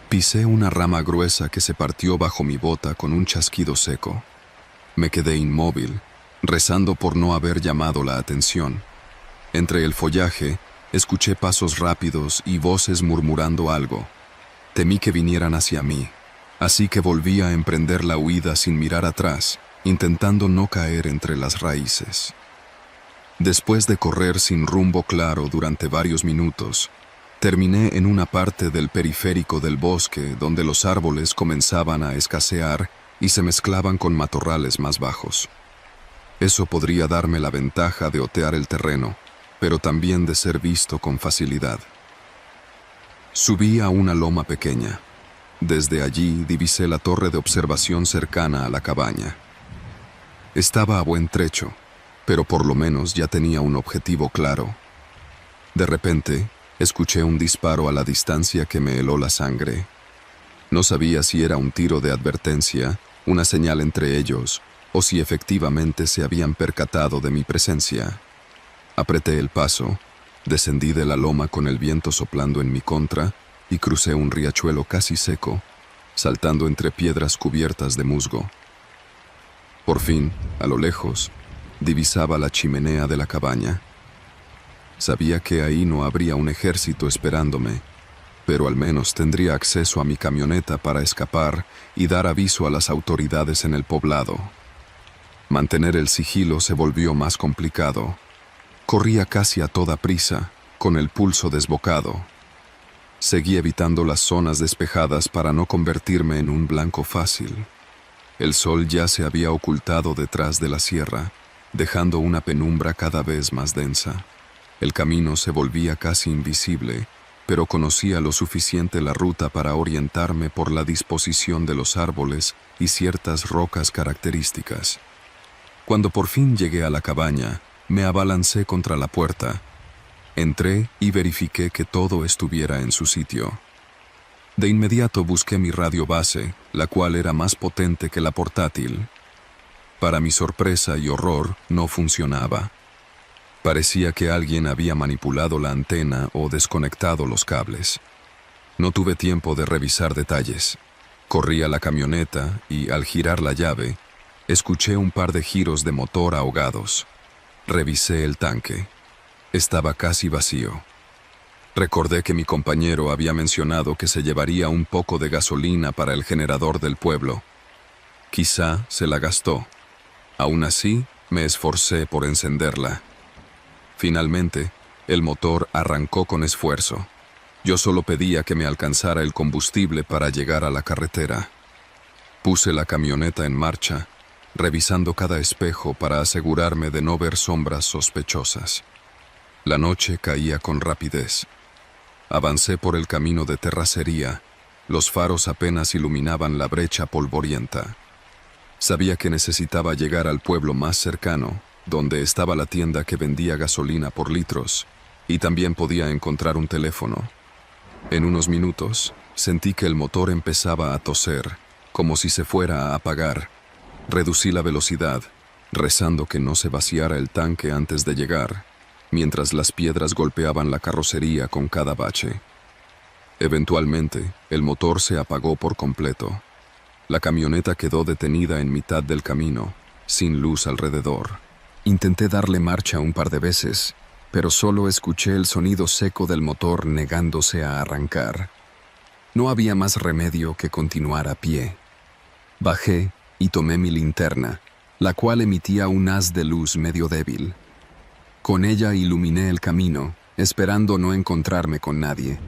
pisé una rama gruesa que se partió bajo mi bota con un chasquido seco. Me quedé inmóvil, rezando por no haber llamado la atención. Entre el follaje, escuché pasos rápidos y voces murmurando algo. Temí que vinieran hacia mí, así que volví a emprender la huida sin mirar atrás, intentando no caer entre las raíces. Después de correr sin rumbo claro durante varios minutos, terminé en una parte del periférico del bosque donde los árboles comenzaban a escasear y se mezclaban con matorrales más bajos. Eso podría darme la ventaja de otear el terreno, pero también de ser visto con facilidad. Subí a una loma pequeña. Desde allí divisé la torre de observación cercana a la cabaña. Estaba a buen trecho, pero por lo menos ya tenía un objetivo claro. De repente, escuché un disparo a la distancia que me heló la sangre. No sabía si era un tiro de advertencia, una señal entre ellos, o si efectivamente se habían percatado de mi presencia. Apreté el paso, descendí de la loma con el viento soplando en mi contra y crucé un riachuelo casi seco, saltando entre piedras cubiertas de musgo. Por fin, a lo lejos, divisaba la chimenea de la cabaña. Sabía que ahí no habría un ejército esperándome, pero al menos tendría acceso a mi camioneta para escapar y dar aviso a las autoridades en el poblado. Mantener el sigilo se volvió más complicado. Corría casi a toda prisa, con el pulso desbocado. Seguí evitando las zonas despejadas para no convertirme en un blanco fácil. El sol ya se había ocultado detrás de la sierra, dejando una penumbra cada vez más densa. El camino se volvía casi invisible, pero conocía lo suficiente la ruta para orientarme por la disposición de los árboles y ciertas rocas características. Cuando por fin llegué a la cabaña, me abalancé contra la puerta. Entré y verifiqué que todo estuviera en su sitio. De inmediato busqué mi radio base, la cual era más potente que la portátil. Para mi sorpresa y horror, no funcionaba. Parecía que alguien había manipulado la antena o desconectado los cables. No tuve tiempo de revisar detalles. Corrí a la camioneta y, al girar la llave, escuché un par de giros de motor ahogados. Revisé el tanque. Estaba casi vacío. Recordé que mi compañero había mencionado que se llevaría un poco de gasolina para el generador del pueblo. Quizá se la gastó. Aún así, me esforcé por encenderla. Finalmente, el motor arrancó con esfuerzo. Yo solo pedía que me alcanzara el combustible para llegar a la carretera. Puse la camioneta en marcha, revisando cada espejo para asegurarme de no ver sombras sospechosas. La noche caía con rapidez. Avancé por el camino de terracería. Los faros apenas iluminaban la brecha polvorienta. Sabía que necesitaba llegar al pueblo más cercano, donde estaba la tienda que vendía gasolina por litros, y también podía encontrar un teléfono. En unos minutos, sentí que el motor empezaba a toser, como si se fuera a apagar. Reducí la velocidad, rezando que no se vaciara el tanque antes de llegar, mientras las piedras golpeaban la carrocería con cada bache. Eventualmente, el motor se apagó por completo. La camioneta quedó detenida en mitad del camino, sin luz alrededor. Intenté darle marcha un par de veces, pero solo escuché el sonido seco del motor negándose a arrancar. No había más remedio que continuar a pie. Bajé y tomé mi linterna, la cual emitía un haz de luz medio débil. Con ella iluminé el camino, esperando no encontrarme con nadie.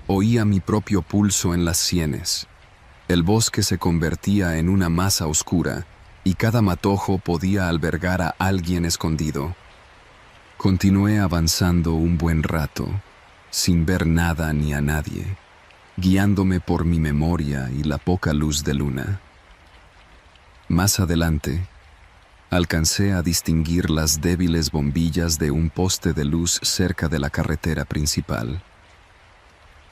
Oía mi propio pulso en las sienes. El bosque se convertía en una masa oscura, y cada matojo podía albergar a alguien escondido. Continué avanzando un buen rato, sin ver nada ni a nadie, guiándome por mi memoria y la poca luz de luna. Más adelante, alcancé a distinguir las débiles bombillas de un poste de luz cerca de la carretera principal.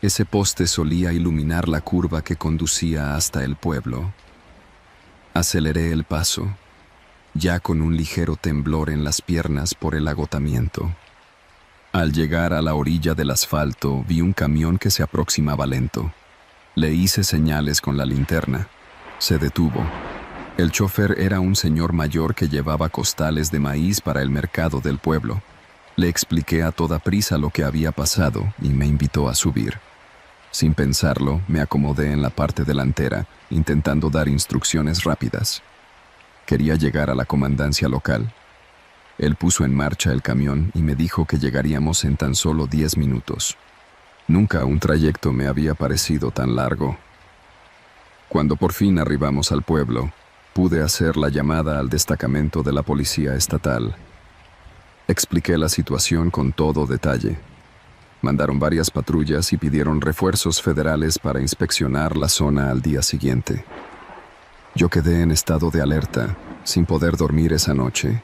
Ese poste solía iluminar la curva que conducía hasta el pueblo. Aceleré el paso, ya con un ligero temblor en las piernas por el agotamiento. Al llegar a la orilla del asfalto, vi un camión que se aproximaba lento. Le hice señales con la linterna. Se detuvo. El chofer era un señor mayor que llevaba costales de maíz para el mercado del pueblo. Le expliqué a toda prisa lo que había pasado y me invitó a subir. Sin pensarlo, me acomodé en la parte delantera, intentando dar instrucciones rápidas. Quería llegar a la comandancia local. Él puso en marcha el camión y me dijo que llegaríamos en tan solo 10 minutos. Nunca un trayecto me había parecido tan largo. Cuando por fin arribamos al pueblo, pude hacer la llamada al destacamento de la policía estatal. Expliqué la situación con todo detalle. Mandaron varias patrullas y pidieron refuerzos federales para inspeccionar la zona al día siguiente. Yo quedé en estado de alerta, sin poder dormir esa noche.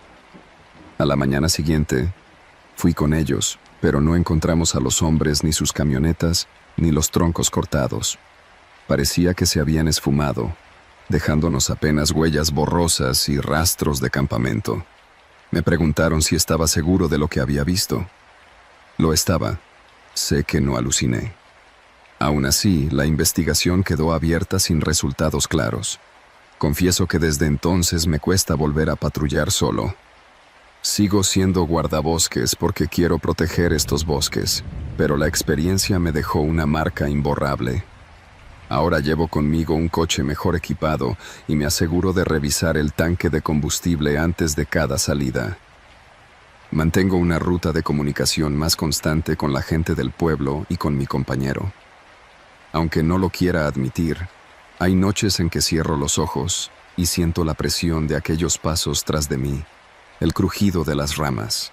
A la mañana siguiente, fui con ellos, pero no encontramos a los hombres ni sus camionetas, ni los troncos cortados. Parecía que se habían esfumado, dejándonos apenas huellas borrosas y rastros de campamento. Me preguntaron si estaba seguro de lo que había visto. Lo estaba. Sé que no aluciné. Aún así, la investigación quedó abierta sin resultados claros. Confieso que desde entonces me cuesta volver a patrullar solo. Sigo siendo guardabosques porque quiero proteger estos bosques, pero la experiencia me dejó una marca imborrable. Ahora llevo conmigo un coche mejor equipado y me aseguro de revisar el tanque de combustible antes de cada salida. Mantengo una ruta de comunicación más constante con la gente del pueblo y con mi compañero. Aunque no lo quiera admitir, hay noches en que cierro los ojos y siento la presión de aquellos pasos tras de mí, el crujido de las ramas,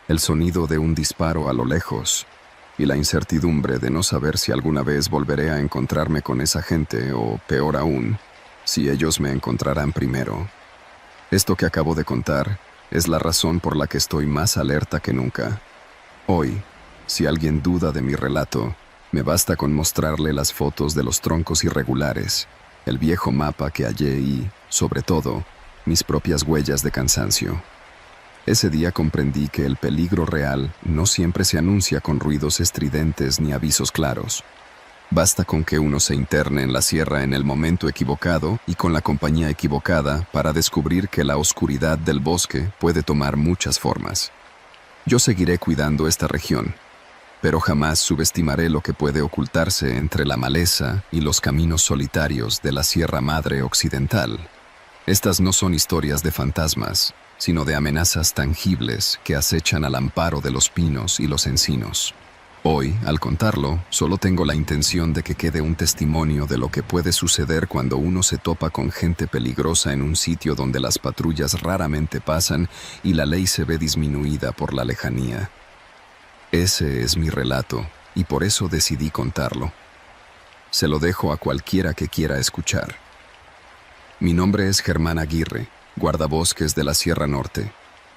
el sonido de un disparo a lo lejos y la incertidumbre de no saber si alguna vez volveré a encontrarme con esa gente o, peor aún, si ellos me encontrarán primero. Esto que acabo de contar es la razón por la que estoy más alerta que nunca. Hoy, si alguien duda de mi relato, me basta con mostrarle las fotos de los troncos irregulares, el viejo mapa que hallé y, sobre todo, mis propias huellas de cansancio. Ese día comprendí que el peligro real no siempre se anuncia con ruidos estridentes ni avisos claros. Basta con que uno se interne en la sierra en el momento equivocado y con la compañía equivocada para descubrir que la oscuridad del bosque puede tomar muchas formas. Yo seguiré cuidando esta región, pero jamás subestimaré lo que puede ocultarse entre la maleza y los caminos solitarios de la Sierra Madre Occidental. Estas no son historias de fantasmas, sino de amenazas tangibles que acechan al amparo de los pinos y los encinos. Hoy, al contarlo, solo tengo la intención de que quede un testimonio de lo que puede suceder cuando uno se topa con gente peligrosa en un sitio donde las patrullas raramente pasan y la ley se ve disminuida por la lejanía. Ese es mi relato, y por eso decidí contarlo. Se lo dejo a cualquiera que quiera escuchar. Mi nombre es Germán Aguirre, guardabosques de la Sierra Norte,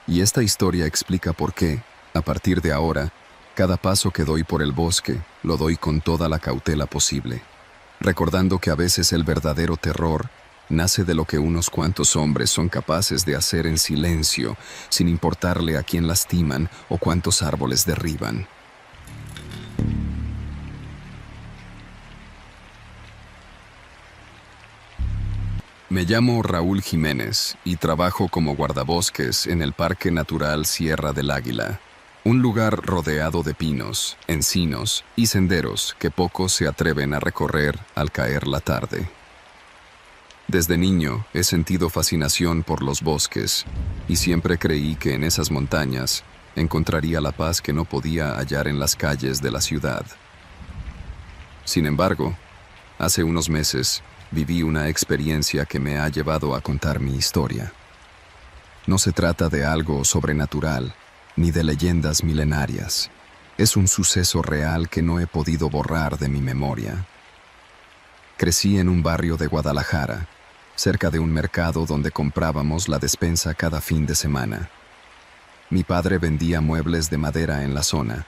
y esta historia explica por qué, a partir de ahora, cada paso que doy por el bosque lo doy con toda la cautela posible, recordando que a veces el verdadero terror nace de lo que unos cuantos hombres son capaces de hacer en silencio, sin importarle a quién lastiman o cuántos árboles derriban. Me llamo Raúl Jiménez y trabajo como guardabosques en el Parque Natural Sierra del Águila, un lugar rodeado de pinos, encinos y senderos que pocos se atreven a recorrer al caer la tarde. Desde niño he sentido fascinación por los bosques y siempre creí que en esas montañas encontraría la paz que no podía hallar en las calles de la ciudad. Sin embargo, hace unos meses viví una experiencia que me ha llevado a contar mi historia. No se trata de algo sobrenatural ni de leyendas milenarias. Es un suceso real que no he podido borrar de mi memoria. Crecí en un barrio de Guadalajara, cerca de un mercado donde comprábamos la despensa cada fin de semana. Mi padre vendía muebles de madera en la zona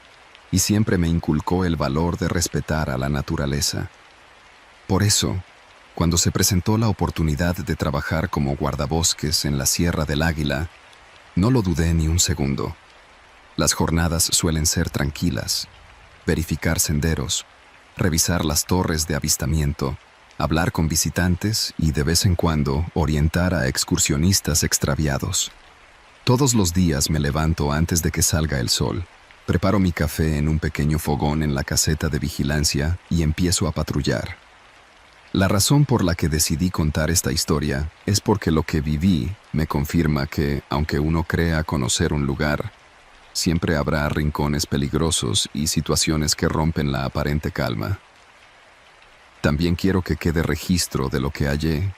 y siempre me inculcó el valor de respetar a la naturaleza. Por eso, cuando se presentó la oportunidad de trabajar como guardabosques en la Sierra del Águila, no lo dudé ni un segundo. Las jornadas suelen ser tranquilas: verificar senderos, revisar las torres de avistamiento, hablar con visitantes y de vez en cuando orientar a excursionistas extraviados. Todos los días me levanto antes de que salga el sol, preparo mi café en un pequeño fogón en la caseta de vigilancia y empiezo a patrullar. La razón por la que decidí contar esta historia es porque lo que viví me confirma que, aunque uno crea conocer un lugar, siempre habrá rincones peligrosos y situaciones que rompen la aparente calma. También quiero que quede registro de lo que hallé,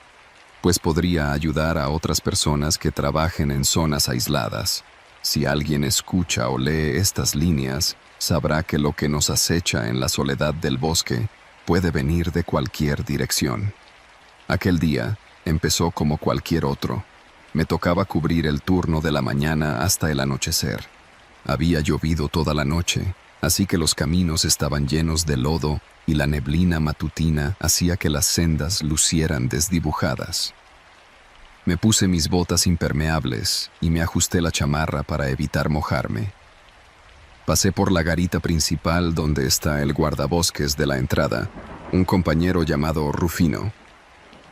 pues podría ayudar a otras personas que trabajen en zonas aisladas. Si alguien escucha o lee estas líneas, sabrá que lo que nos acecha en la soledad del bosque puede venir de cualquier dirección. Aquel día empezó como cualquier otro, Me tocaba cubrir el turno de la mañana hasta el anochecer. Había llovido toda la noche, así que los caminos estaban llenos de lodo y la neblina matutina hacía que las sendas lucieran desdibujadas. Me puse mis botas impermeables y me ajusté la chamarra para evitar mojarme. Pasé por la garita principal donde está el guardabosques de la entrada, un compañero llamado Rufino.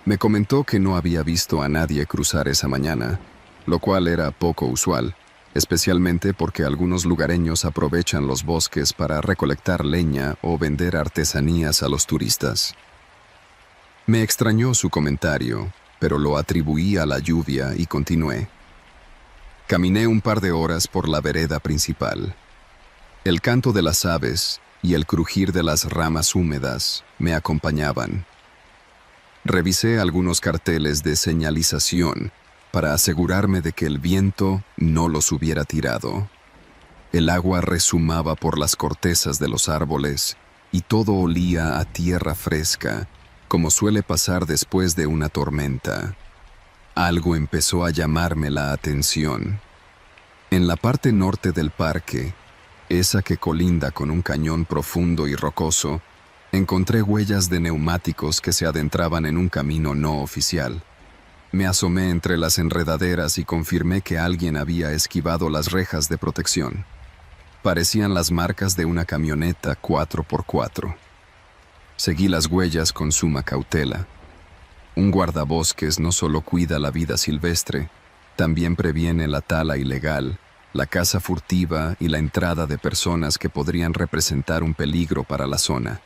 Me comentó que no había visto a nadie cruzar esa mañana, lo cual era poco usual, especialmente porque algunos lugareños aprovechan los bosques para recolectar leña o vender artesanías a los turistas. Me extrañó su comentario, pero lo atribuí a la lluvia y continué. Caminé un par de horas por la vereda principal. El canto de las aves y el crujir de las ramas húmedas me acompañaban. Revisé algunos carteles de señalización para asegurarme de que el viento no los hubiera tirado. El agua rezumaba por las cortezas de los árboles y todo olía a tierra fresca, como suele pasar después de una tormenta. Algo empezó a llamarme la atención. En la parte norte del parque, esa que colinda con un cañón profundo y rocoso, encontré huellas de neumáticos que se adentraban en un camino no oficial. Me asomé entre las enredaderas y confirmé que alguien había esquivado las rejas de protección. Parecían las marcas de una camioneta 4x4. Seguí las huellas con suma cautela. Un guardabosques no solo cuida la vida silvestre, también previene la tala ilegal, la caza furtiva y la entrada de personas que podrían representar un peligro para la zona.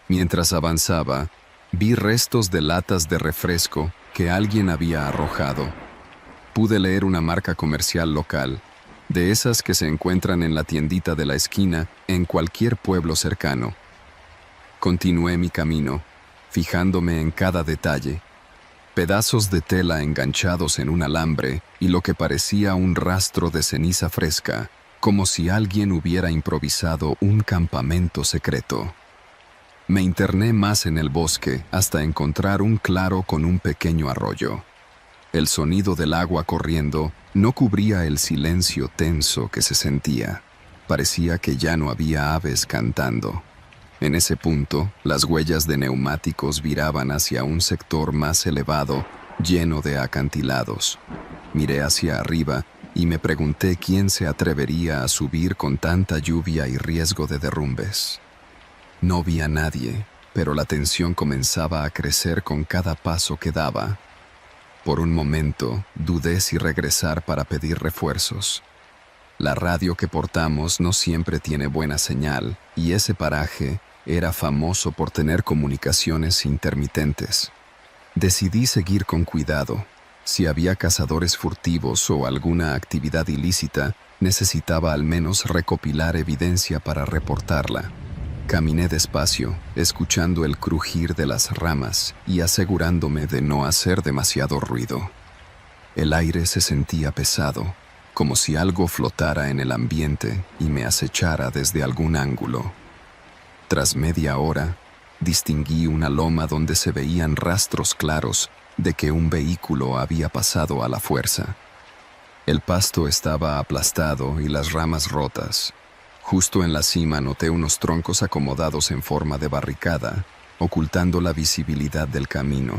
Mientras avanzaba, vi restos de latas de refresco que alguien había arrojado. Pude leer una marca comercial local, de esas que se encuentran en la tiendita de la esquina en cualquier pueblo cercano. Continué mi camino, fijándome en cada detalle. Pedazos de tela enganchados en un alambre y lo que parecía un rastro de ceniza fresca, como si alguien hubiera improvisado un campamento secreto. Me interné más en el bosque hasta encontrar un claro con un pequeño arroyo. El sonido del agua corriendo no cubría el silencio tenso que se sentía. Parecía que ya no había aves cantando. En ese punto, las huellas de neumáticos viraban hacia un sector más elevado, lleno de acantilados. Miré hacia arriba y me pregunté quién se atrevería a subir con tanta lluvia y riesgo de derrumbes. No vi a nadie, pero la tensión comenzaba a crecer con cada paso que daba. Por un momento, dudé si regresar para pedir refuerzos. La radio que portamos no siempre tiene buena señal, y ese paraje era famoso por tener comunicaciones intermitentes. Decidí seguir con cuidado. Si había cazadores furtivos o alguna actividad ilícita, necesitaba al menos recopilar evidencia para reportarla. Caminé despacio, escuchando el crujir de las ramas y asegurándome de no hacer demasiado ruido. El aire se sentía pesado, como si algo flotara en el ambiente y me acechara desde algún ángulo. Tras media hora, distinguí una loma donde se veían rastros claros de que un vehículo había pasado a la fuerza. El pasto estaba aplastado y las ramas rotas. Justo en la cima noté unos troncos acomodados en forma de barricada, ocultando la visibilidad del camino.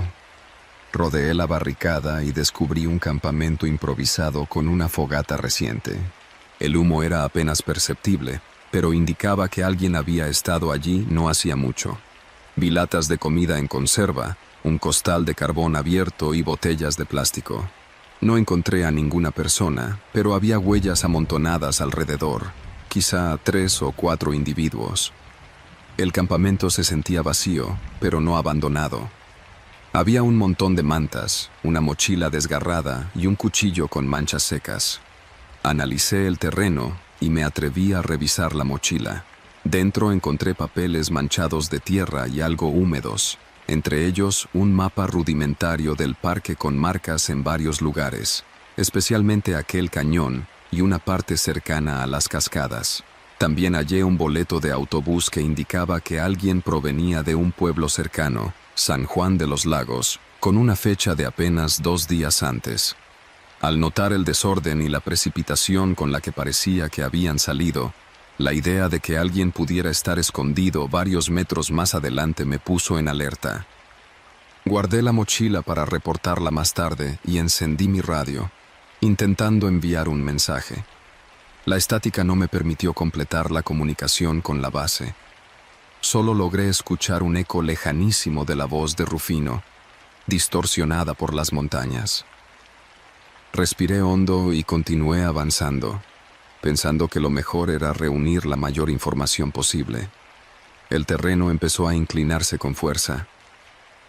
Rodeé la barricada y descubrí un campamento improvisado con una fogata reciente. El humo era apenas perceptible, pero indicaba que alguien había estado allí no hacía mucho. Vi latas de comida en conserva, un costal de carbón abierto y botellas de plástico. No encontré a ninguna persona, pero había huellas amontonadas alrededor, quizá 3 o 4 individuos. El campamento se sentía vacío, pero no abandonado. Había un montón de mantas, una mochila desgarrada y un cuchillo con manchas secas. Analicé el terreno y me atreví a revisar la mochila. Dentro encontré papeles manchados de tierra y algo húmedos, entre ellos un mapa rudimentario del parque con marcas en varios lugares, especialmente aquel cañón y una parte cercana a las cascadas. También hallé un boleto de autobús que indicaba que alguien provenía de un pueblo cercano, San Juan de los Lagos, con una fecha de apenas 2 días antes. Al notar el desorden y la precipitación con la que parecía que habían salido, la idea de que alguien pudiera estar escondido varios metros más adelante me puso en alerta. Guardé la mochila para reportarla más tarde y encendí mi radio, intentando enviar un mensaje. La estática no me permitió completar la comunicación con la base. Solo logré escuchar un eco lejanísimo de la voz de Rufino, distorsionada por las montañas. Respiré hondo y continué avanzando, pensando que lo mejor era reunir la mayor información posible. El terreno empezó a inclinarse con fuerza.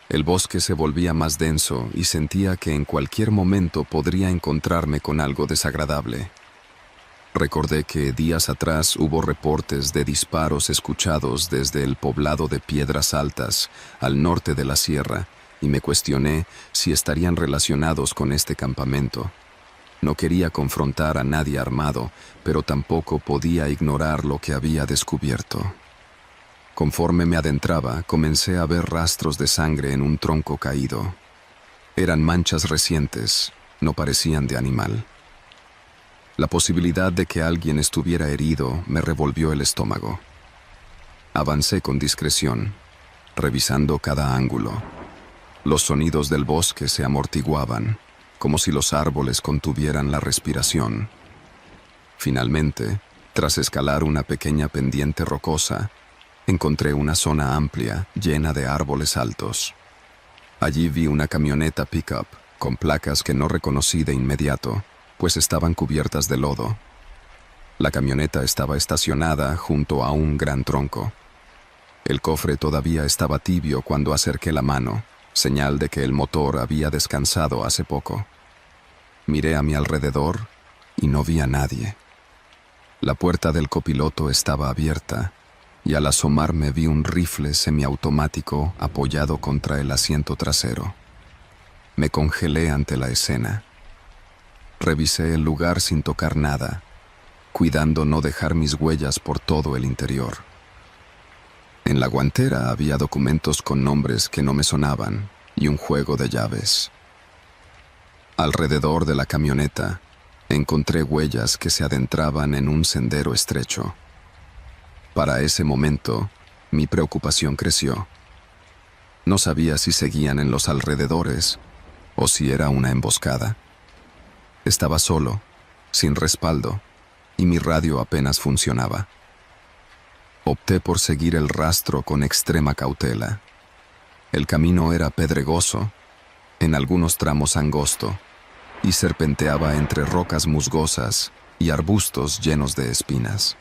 El bosque se volvía más denso y sentía que en cualquier momento podría encontrarme con algo desagradable. Recordé que días atrás hubo reportes de disparos escuchados desde el poblado de Piedras Altas, al norte de la sierra, y me cuestioné si estarían relacionados con este campamento. No quería confrontar a nadie armado, pero tampoco podía ignorar lo que había descubierto. Conforme me adentraba, comencé a ver rastros de sangre en un tronco caído. Eran manchas recientes, no parecían de animal. La posibilidad de que alguien estuviera herido me revolvió el estómago. Avancé con discreción, revisando cada ángulo. Los sonidos del bosque se amortiguaban, como si los árboles contuvieran la respiración. Finalmente, tras escalar una pequeña pendiente rocosa, encontré una zona amplia, llena de árboles altos. Allí vi una camioneta pick-up, con placas que no reconocí de inmediato, pues estaban cubiertas de lodo. La camioneta estaba estacionada junto a un gran tronco. El cofre todavía estaba tibio cuando acerqué la mano, señal de que el motor había descansado hace poco. Miré a mi alrededor y no vi a nadie. La puerta del copiloto estaba abierta y al asomarme vi un rifle semiautomático apoyado contra el asiento trasero. Me congelé ante la escena. Revisé el lugar sin tocar nada, cuidando no dejar mis huellas por todo el interior. En la guantera había documentos con nombres que no me sonaban y un juego de llaves. Alrededor de la camioneta, encontré huellas que se adentraban en un sendero estrecho. Para ese momento, mi preocupación creció. No sabía si seguían en los alrededores o si era una emboscada. Estaba solo, sin respaldo, y mi radio apenas funcionaba. Opté por seguir el rastro con extrema cautela. El camino era pedregoso, en algunos tramos angosto, y serpenteaba entre rocas musgosas y arbustos llenos de espinas.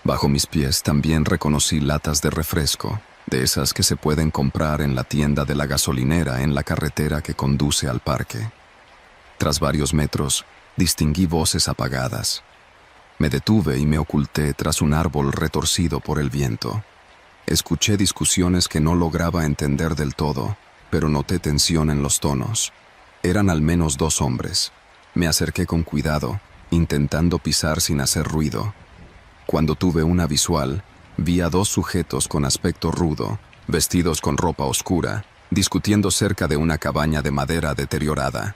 Bajo mis pies también reconocí latas de refresco, de esas que se pueden comprar en la tienda de la gasolinera en la carretera que conduce al parque. Tras varios metros, distinguí voces apagadas. Me detuve y me oculté tras un árbol retorcido por el viento. Escuché discusiones que no lograba entender del todo, pero noté tensión en los tonos. Eran al menos 2 hombres. Me acerqué con cuidado, intentando pisar sin hacer ruido. Cuando tuve una visual, vi a 2 sujetos con aspecto rudo, vestidos con ropa oscura, discutiendo cerca de una cabaña de madera deteriorada.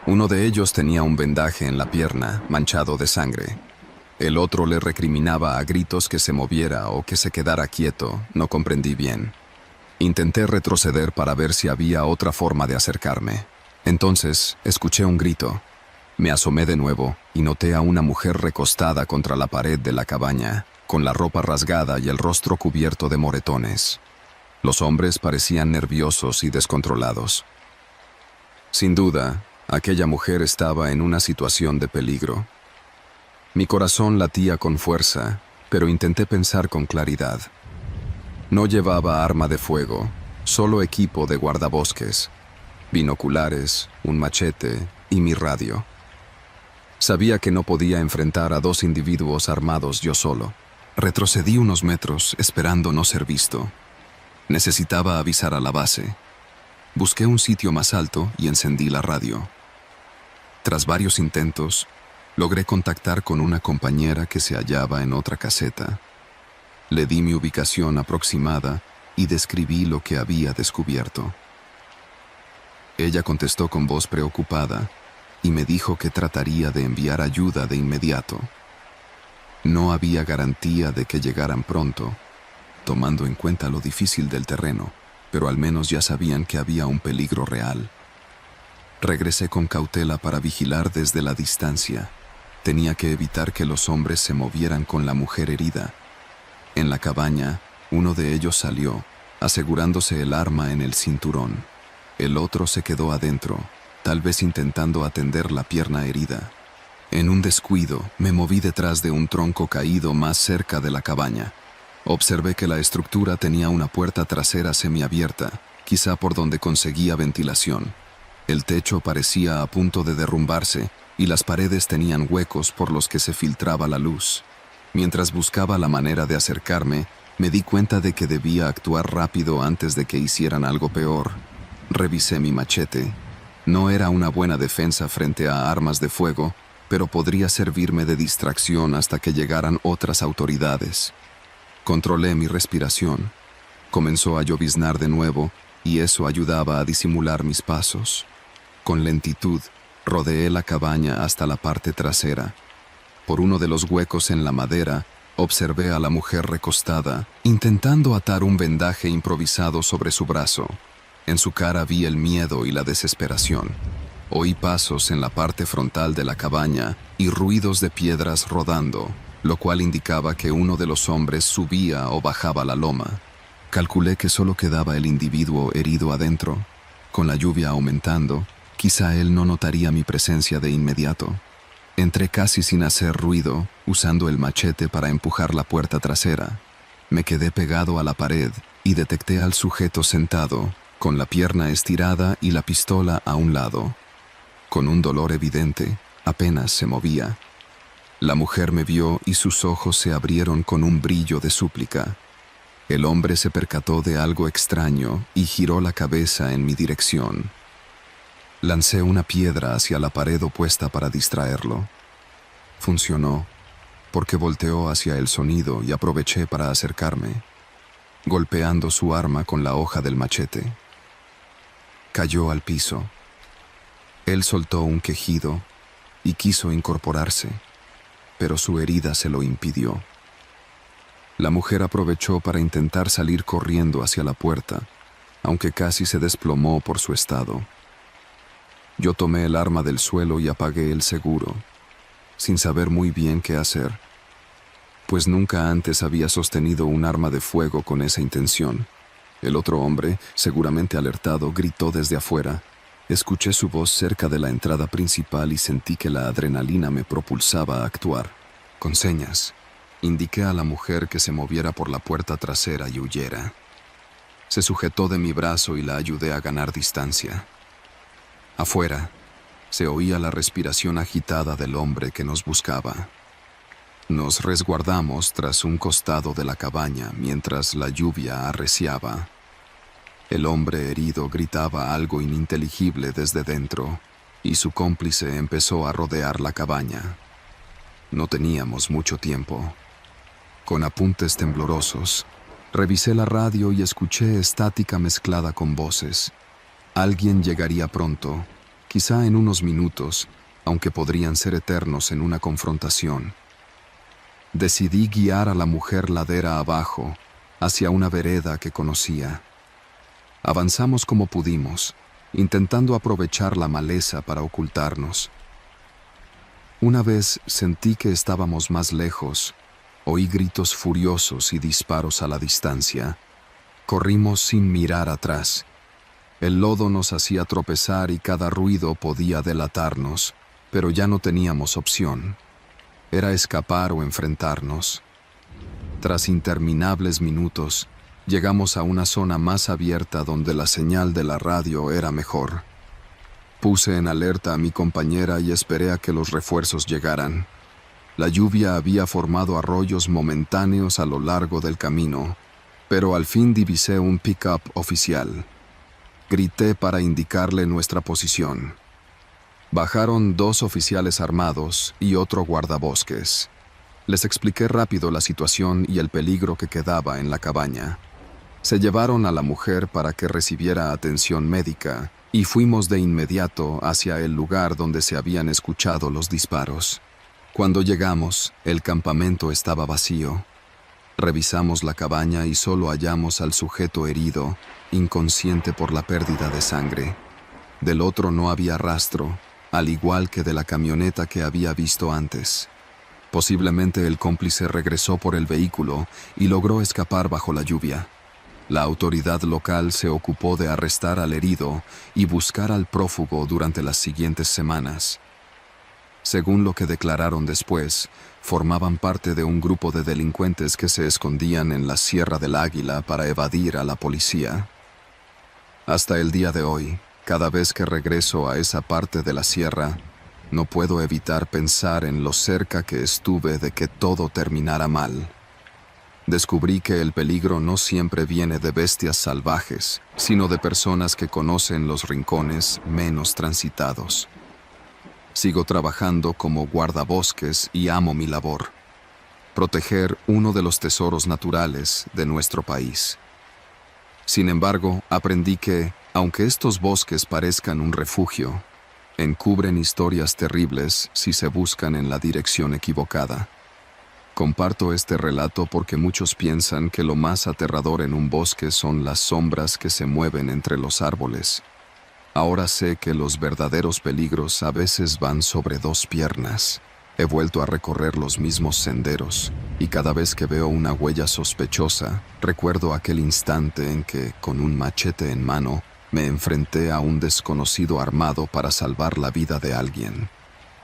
Uno de ellos tenía un vendaje en la pierna, manchado de sangre. El otro le recriminaba a gritos que se moviera o que se quedara quieto, no comprendí bien. Intenté retroceder para ver si había otra forma de acercarme. Entonces, escuché un grito. Me asomé de nuevo y noté a una mujer recostada contra la pared de la cabaña, con la ropa rasgada y el rostro cubierto de moretones. Los hombres parecían nerviosos y descontrolados. Sin duda, aquella mujer estaba en una situación de peligro. Mi corazón latía con fuerza, pero intenté pensar con claridad. No llevaba arma de fuego, solo equipo de guardabosques, binoculares, un machete y mi radio. Sabía que no podía enfrentar a 2 individuos armados yo solo. Retrocedí unos metros, esperando no ser visto. Necesitaba avisar a la base. Busqué un sitio más alto y encendí la radio. Tras varios intentos, logré contactar con una compañera que se hallaba en otra caseta. Le di mi ubicación aproximada y describí lo que había descubierto. Ella contestó con voz preocupada, y me dijo que trataría de enviar ayuda de inmediato. No había garantía de que llegaran pronto, tomando en cuenta lo difícil del terreno, pero al menos ya sabían que había un peligro real. Regresé con cautela para vigilar desde la distancia. Tenía que evitar que los hombres se movieran con la mujer herida. En la cabaña, uno de ellos salió, asegurándose el arma en el cinturón. El otro se quedó adentro, tal vez intentando atender la pierna herida. En un descuido, me moví detrás de un tronco caído más cerca de la cabaña. Observé que la estructura tenía una puerta trasera semiabierta, quizá por donde conseguía ventilación. El techo parecía a punto de derrumbarse y las paredes tenían huecos por los que se filtraba la luz. Mientras buscaba la manera de acercarme, me di cuenta de que debía actuar rápido antes de que hicieran algo peor. Revisé mi machete. No era una buena defensa frente a armas de fuego, pero podría servirme de distracción hasta que llegaran otras autoridades. Controlé mi respiración. Comenzó a lloviznar de nuevo y eso ayudaba a disimular mis pasos. Con lentitud, rodeé la cabaña hasta la parte trasera. Por uno de los huecos en la madera, observé a la mujer recostada, intentando atar un vendaje improvisado sobre su brazo. En su cara vi el miedo y la desesperación. Oí pasos en la parte frontal de la cabaña y ruidos de piedras rodando, lo cual indicaba que uno de los hombres subía o bajaba la loma. Calculé que solo quedaba el individuo herido adentro. Con la lluvia aumentando, quizá él no notaría mi presencia de inmediato. Entré casi sin hacer ruido, usando el machete para empujar la puerta trasera. Me quedé pegado a la pared y detecté al sujeto sentado, con la pierna estirada y la pistola a un lado. Con un dolor evidente, apenas se movía. La mujer me vio y sus ojos se abrieron con un brillo de súplica. El hombre se percató de algo extraño y giró la cabeza en mi dirección. Lancé una piedra hacia la pared opuesta para distraerlo. Funcionó, porque volteó hacia el sonido y aproveché para acercarme, golpeando su arma con la hoja del machete. Cayó al piso. Él soltó un quejido y quiso incorporarse, pero su herida se lo impidió. La mujer aprovechó para intentar salir corriendo hacia la puerta, aunque casi se desplomó por su estado. Yo tomé el arma del suelo y apagué el seguro, sin saber muy bien qué hacer, pues nunca antes había sostenido un arma de fuego con esa intención. El otro hombre, seguramente alertado, gritó desde afuera. Escuché su voz cerca de la entrada principal y sentí que la adrenalina me propulsaba a actuar. Con señas, indiqué a la mujer que se moviera por la puerta trasera y huyera. Se sujetó de mi brazo y la ayudé a ganar distancia. Afuera, se oía la respiración agitada del hombre que nos buscaba. Nos resguardamos tras un costado de la cabaña mientras la lluvia arreciaba. El hombre herido gritaba algo ininteligible desde dentro, y su cómplice empezó a rodear la cabaña. No teníamos mucho tiempo. Con apuntes temblorosos, revisé la radio y escuché estática mezclada con voces. Alguien llegaría pronto, quizá en unos minutos, aunque podrían ser eternos en una confrontación. Decidí guiar a la mujer ladera abajo, hacia una vereda que conocía. Avanzamos como pudimos, intentando aprovechar la maleza para ocultarnos. Una vez sentí que estábamos más lejos, oí gritos furiosos y disparos a la distancia. Corrimos sin mirar atrás. El lodo nos hacía tropezar y cada ruido podía delatarnos, pero ya no teníamos opción. Era escapar o enfrentarnos. Tras interminables minutos, llegamos a una zona más abierta donde la señal de la radio era mejor. Puse en alerta a mi compañera y esperé a que los refuerzos llegaran. La lluvia había formado arroyos momentáneos a lo largo del camino, pero al fin divisé un pick-up oficial. Grité para indicarle nuestra posición. Bajaron 2 oficiales armados y otro guardabosques. Les expliqué rápido la situación y el peligro que quedaba en la cabaña. Se llevaron a la mujer para que recibiera atención médica y fuimos de inmediato hacia el lugar donde se habían escuchado los disparos. Cuando llegamos, el campamento estaba vacío. Revisamos la cabaña y solo hallamos al sujeto herido, inconsciente por la pérdida de sangre. Del otro no había rastro, al igual que de la camioneta que había visto antes. Posiblemente el cómplice regresó por el vehículo y logró escapar bajo la lluvia. La autoridad local se ocupó de arrestar al herido y buscar al prófugo durante las siguientes semanas. Según lo que declararon después, formaban parte de un grupo de delincuentes que se escondían en la Sierra del Águila para evadir a la policía. Hasta el día de hoy, cada vez que regreso a esa parte de la sierra, no puedo evitar pensar en lo cerca que estuve de que todo terminara mal. Descubrí que el peligro no siempre viene de bestias salvajes, sino de personas que conocen los rincones menos transitados. Sigo trabajando como guardabosques y amo mi labor: proteger uno de los tesoros naturales de nuestro país. Sin embargo, aprendí que, aunque estos bosques parezcan un refugio, encubren historias terribles si se buscan en la dirección equivocada. Comparto este relato porque muchos piensan que lo más aterrador en un bosque son las sombras que se mueven entre los árboles. Ahora sé que los verdaderos peligros a veces van sobre dos piernas. He vuelto a recorrer los mismos senderos, y cada vez que veo una huella sospechosa, recuerdo aquel instante en que, con un machete en mano, me enfrenté a un desconocido armado para salvar la vida de alguien.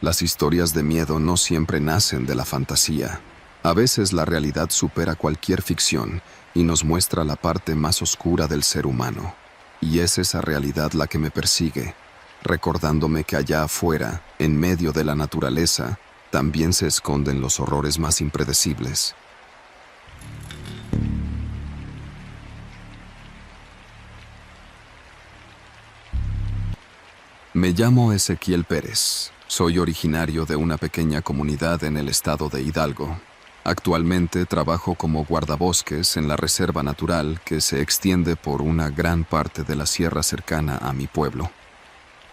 Las historias de miedo no siempre nacen de la fantasía. A veces la realidad supera cualquier ficción y nos muestra la parte más oscura del ser humano. Y es esa realidad la que me persigue, recordándome que allá afuera, en medio de la naturaleza, también se esconden los horrores más impredecibles. Me llamo Ezequiel Pérez. Soy originario de una pequeña comunidad en el estado de Hidalgo. Actualmente trabajo como guardabosques en la reserva natural que se extiende por una gran parte de la sierra cercana a mi pueblo.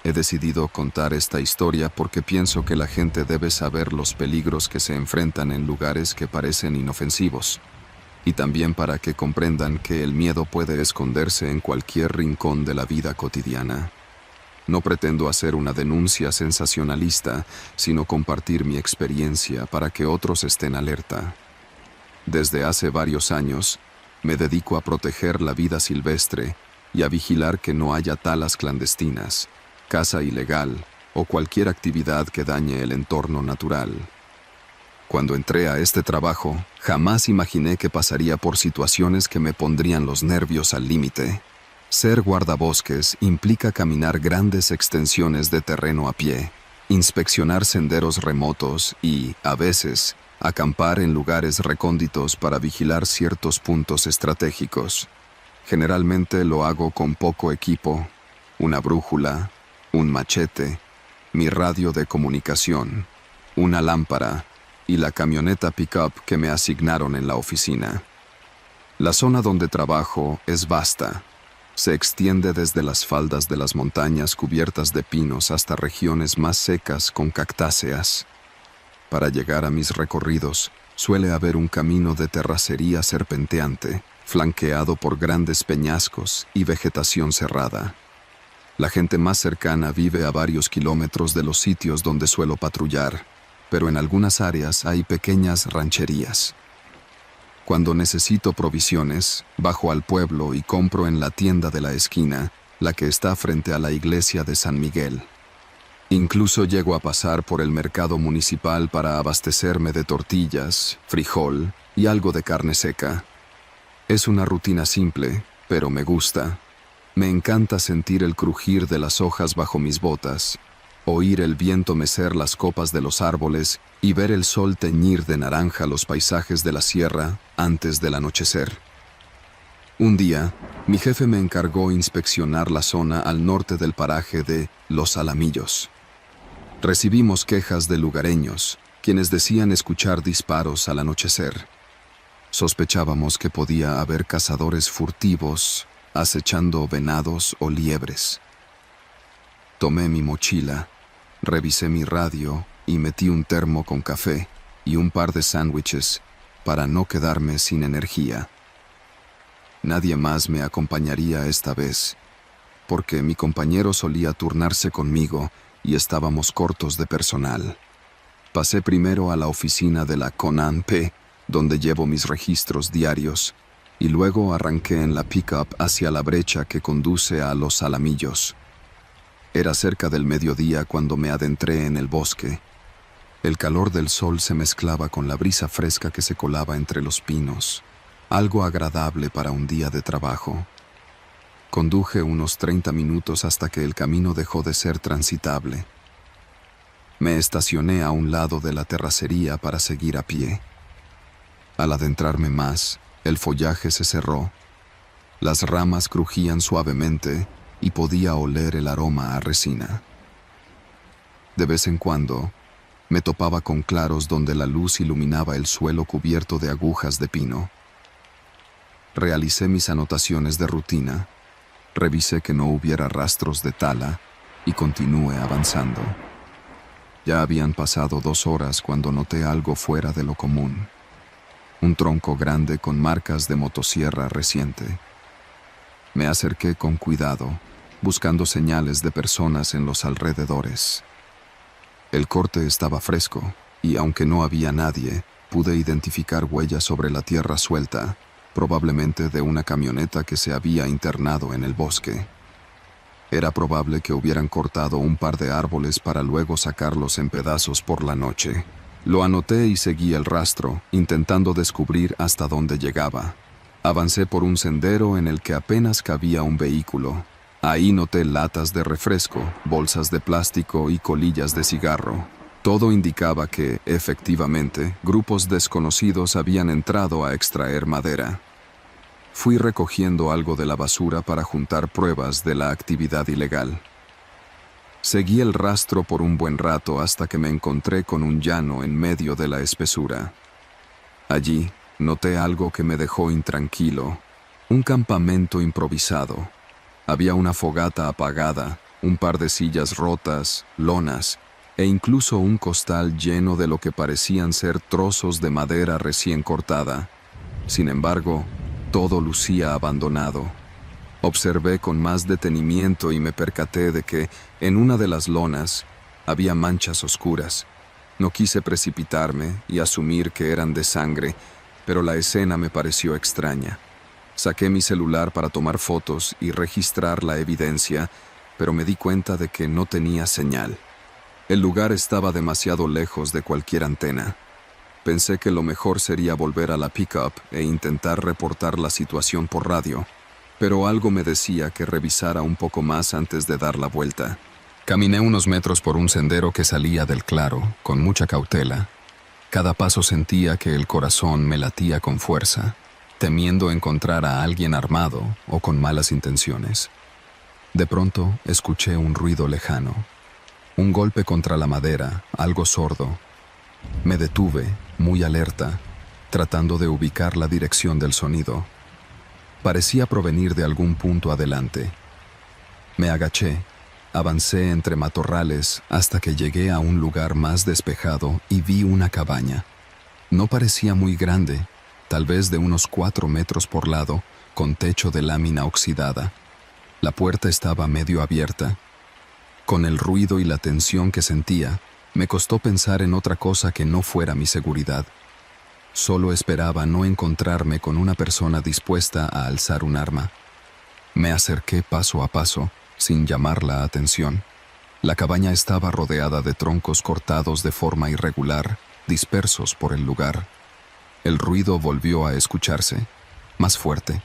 He decidido contar esta historia porque pienso que la gente debe saber los peligros que se enfrentan en lugares que parecen inofensivos, y también para que comprendan que el miedo puede esconderse en cualquier rincón de la vida cotidiana. No pretendo hacer una denuncia sensacionalista, sino compartir mi experiencia para que otros estén alerta. Desde hace varios años, me dedico a proteger la vida silvestre y a vigilar que no haya talas clandestinas, caza ilegal o cualquier actividad que dañe el entorno natural. Cuando entré a este trabajo, jamás imaginé que pasaría por situaciones que me pondrían los nervios al límite. Ser guardabosques implica caminar grandes extensiones de terreno a pie, inspeccionar senderos remotos y, a veces, acampar en lugares recónditos para vigilar ciertos puntos estratégicos. Generalmente lo hago con poco equipo: una brújula, un machete, mi radio de comunicación, una lámpara y la camioneta pick-up que me asignaron en la oficina. La zona donde trabajo es vasta. Se extiende desde las faldas de las montañas cubiertas de pinos hasta regiones más secas con cactáceas. Para llegar a mis recorridos, suele haber un camino de terracería serpenteante, flanqueado por grandes peñascos y vegetación cerrada. La gente más cercana vive a varios kilómetros de los sitios donde suelo patrullar, pero en algunas áreas hay pequeñas rancherías. Cuando necesito provisiones, bajo al pueblo y compro en la tienda de la esquina, la que está frente a la iglesia de San Miguel. Incluso llego a pasar por el mercado municipal para abastecerme de tortillas, frijol y algo de carne seca. Es una rutina simple, pero me gusta. Me encanta sentir el crujir de las hojas bajo mis botas, oír el viento mecer las copas de los árboles y ver el sol teñir de naranja los paisajes de la sierra antes del anochecer. Un día, mi jefe me encargó inspeccionar la zona al norte del paraje de Los Alamillos. Recibimos quejas de lugareños, quienes decían escuchar disparos al anochecer. Sospechábamos que podía haber cazadores furtivos acechando venados o liebres. Tomé mi mochila, revisé mi radio y metí un termo con café y un par de sándwiches para no quedarme sin energía. Nadie más me acompañaría esta vez, porque mi compañero solía turnarse conmigo y estábamos cortos de personal. Pasé primero a la oficina de la CONANP, donde llevo mis registros diarios, y luego arranqué en la pick-up hacia la brecha que conduce a Los Alamillos. Era cerca del mediodía cuando me adentré en el bosque. El calor del sol se mezclaba con la brisa fresca que se colaba entre los pinos, algo agradable para un día de trabajo. Conduje unos 30 minutos hasta que el camino dejó de ser transitable. Me estacioné a un lado de la terracería para seguir a pie. Al adentrarme más, el follaje se cerró. Las ramas crujían suavemente y podía oler el aroma a resina. De vez en cuando, me topaba con claros donde la luz iluminaba el suelo cubierto de agujas de pino. Realicé mis anotaciones de rutina, revisé que no hubiera rastros de tala y continué avanzando. Ya habían pasado 2 horas cuando noté algo fuera de lo común. Un tronco grande con marcas de motosierra reciente. Me acerqué con cuidado, buscando señales de personas en los alrededores. El corte estaba fresco, y aunque no había nadie, pude identificar huellas sobre la tierra suelta, probablemente de una camioneta que se había internado en el bosque. Era probable que hubieran cortado un par de árboles para luego sacarlos en pedazos por la noche. Lo anoté y seguí el rastro, intentando descubrir hasta dónde llegaba. Avancé por un sendero en el que apenas cabía un vehículo. Ahí noté latas de refresco, bolsas de plástico y colillas de cigarro. Todo indicaba que, efectivamente, grupos desconocidos habían entrado a extraer madera. Fui recogiendo algo de la basura para juntar pruebas de la actividad ilegal. Seguí el rastro por un buen rato hasta que me encontré con un llano en medio de la espesura. Allí, noté algo que me dejó intranquilo: un campamento improvisado. Había una fogata apagada, un par de sillas rotas, lonas, e incluso un costal lleno de lo que parecían ser trozos de madera recién cortada. Sin embargo, todo lucía abandonado. Observé con más detenimiento y me percaté de que, en una de las lonas, había manchas oscuras. No quise precipitarme y asumir que eran de sangre, pero la escena me pareció extraña. Saqué mi celular para tomar fotos y registrar la evidencia, pero me di cuenta de que no tenía señal. El lugar estaba demasiado lejos de cualquier antena. Pensé que lo mejor sería volver a la pick-up e intentar reportar la situación por radio, pero algo me decía que revisara un poco más antes de dar la vuelta. Caminé unos metros por un sendero que salía del claro, con mucha cautela. Cada paso sentía que el corazón me latía con fuerza, temiendo encontrar a alguien armado o con malas intenciones. De pronto, escuché un ruido lejano. Un golpe contra la madera, algo sordo. Me detuve, muy alerta, tratando de ubicar la dirección del sonido. Parecía provenir de algún punto adelante. Me agaché, avancé entre matorrales hasta que llegué a un lugar más despejado y vi una cabaña. No parecía muy grande, tal vez de unos 4 metros por lado, con techo de lámina oxidada. La puerta estaba medio abierta. Con el ruido y la tensión que sentía, me costó pensar en otra cosa que no fuera mi seguridad. Solo esperaba no encontrarme con una persona dispuesta a alzar un arma. Me acerqué paso a paso, sin llamar la atención. La cabaña estaba rodeada de troncos cortados de forma irregular, dispersos por el lugar. El ruido volvió a escucharse, más fuerte.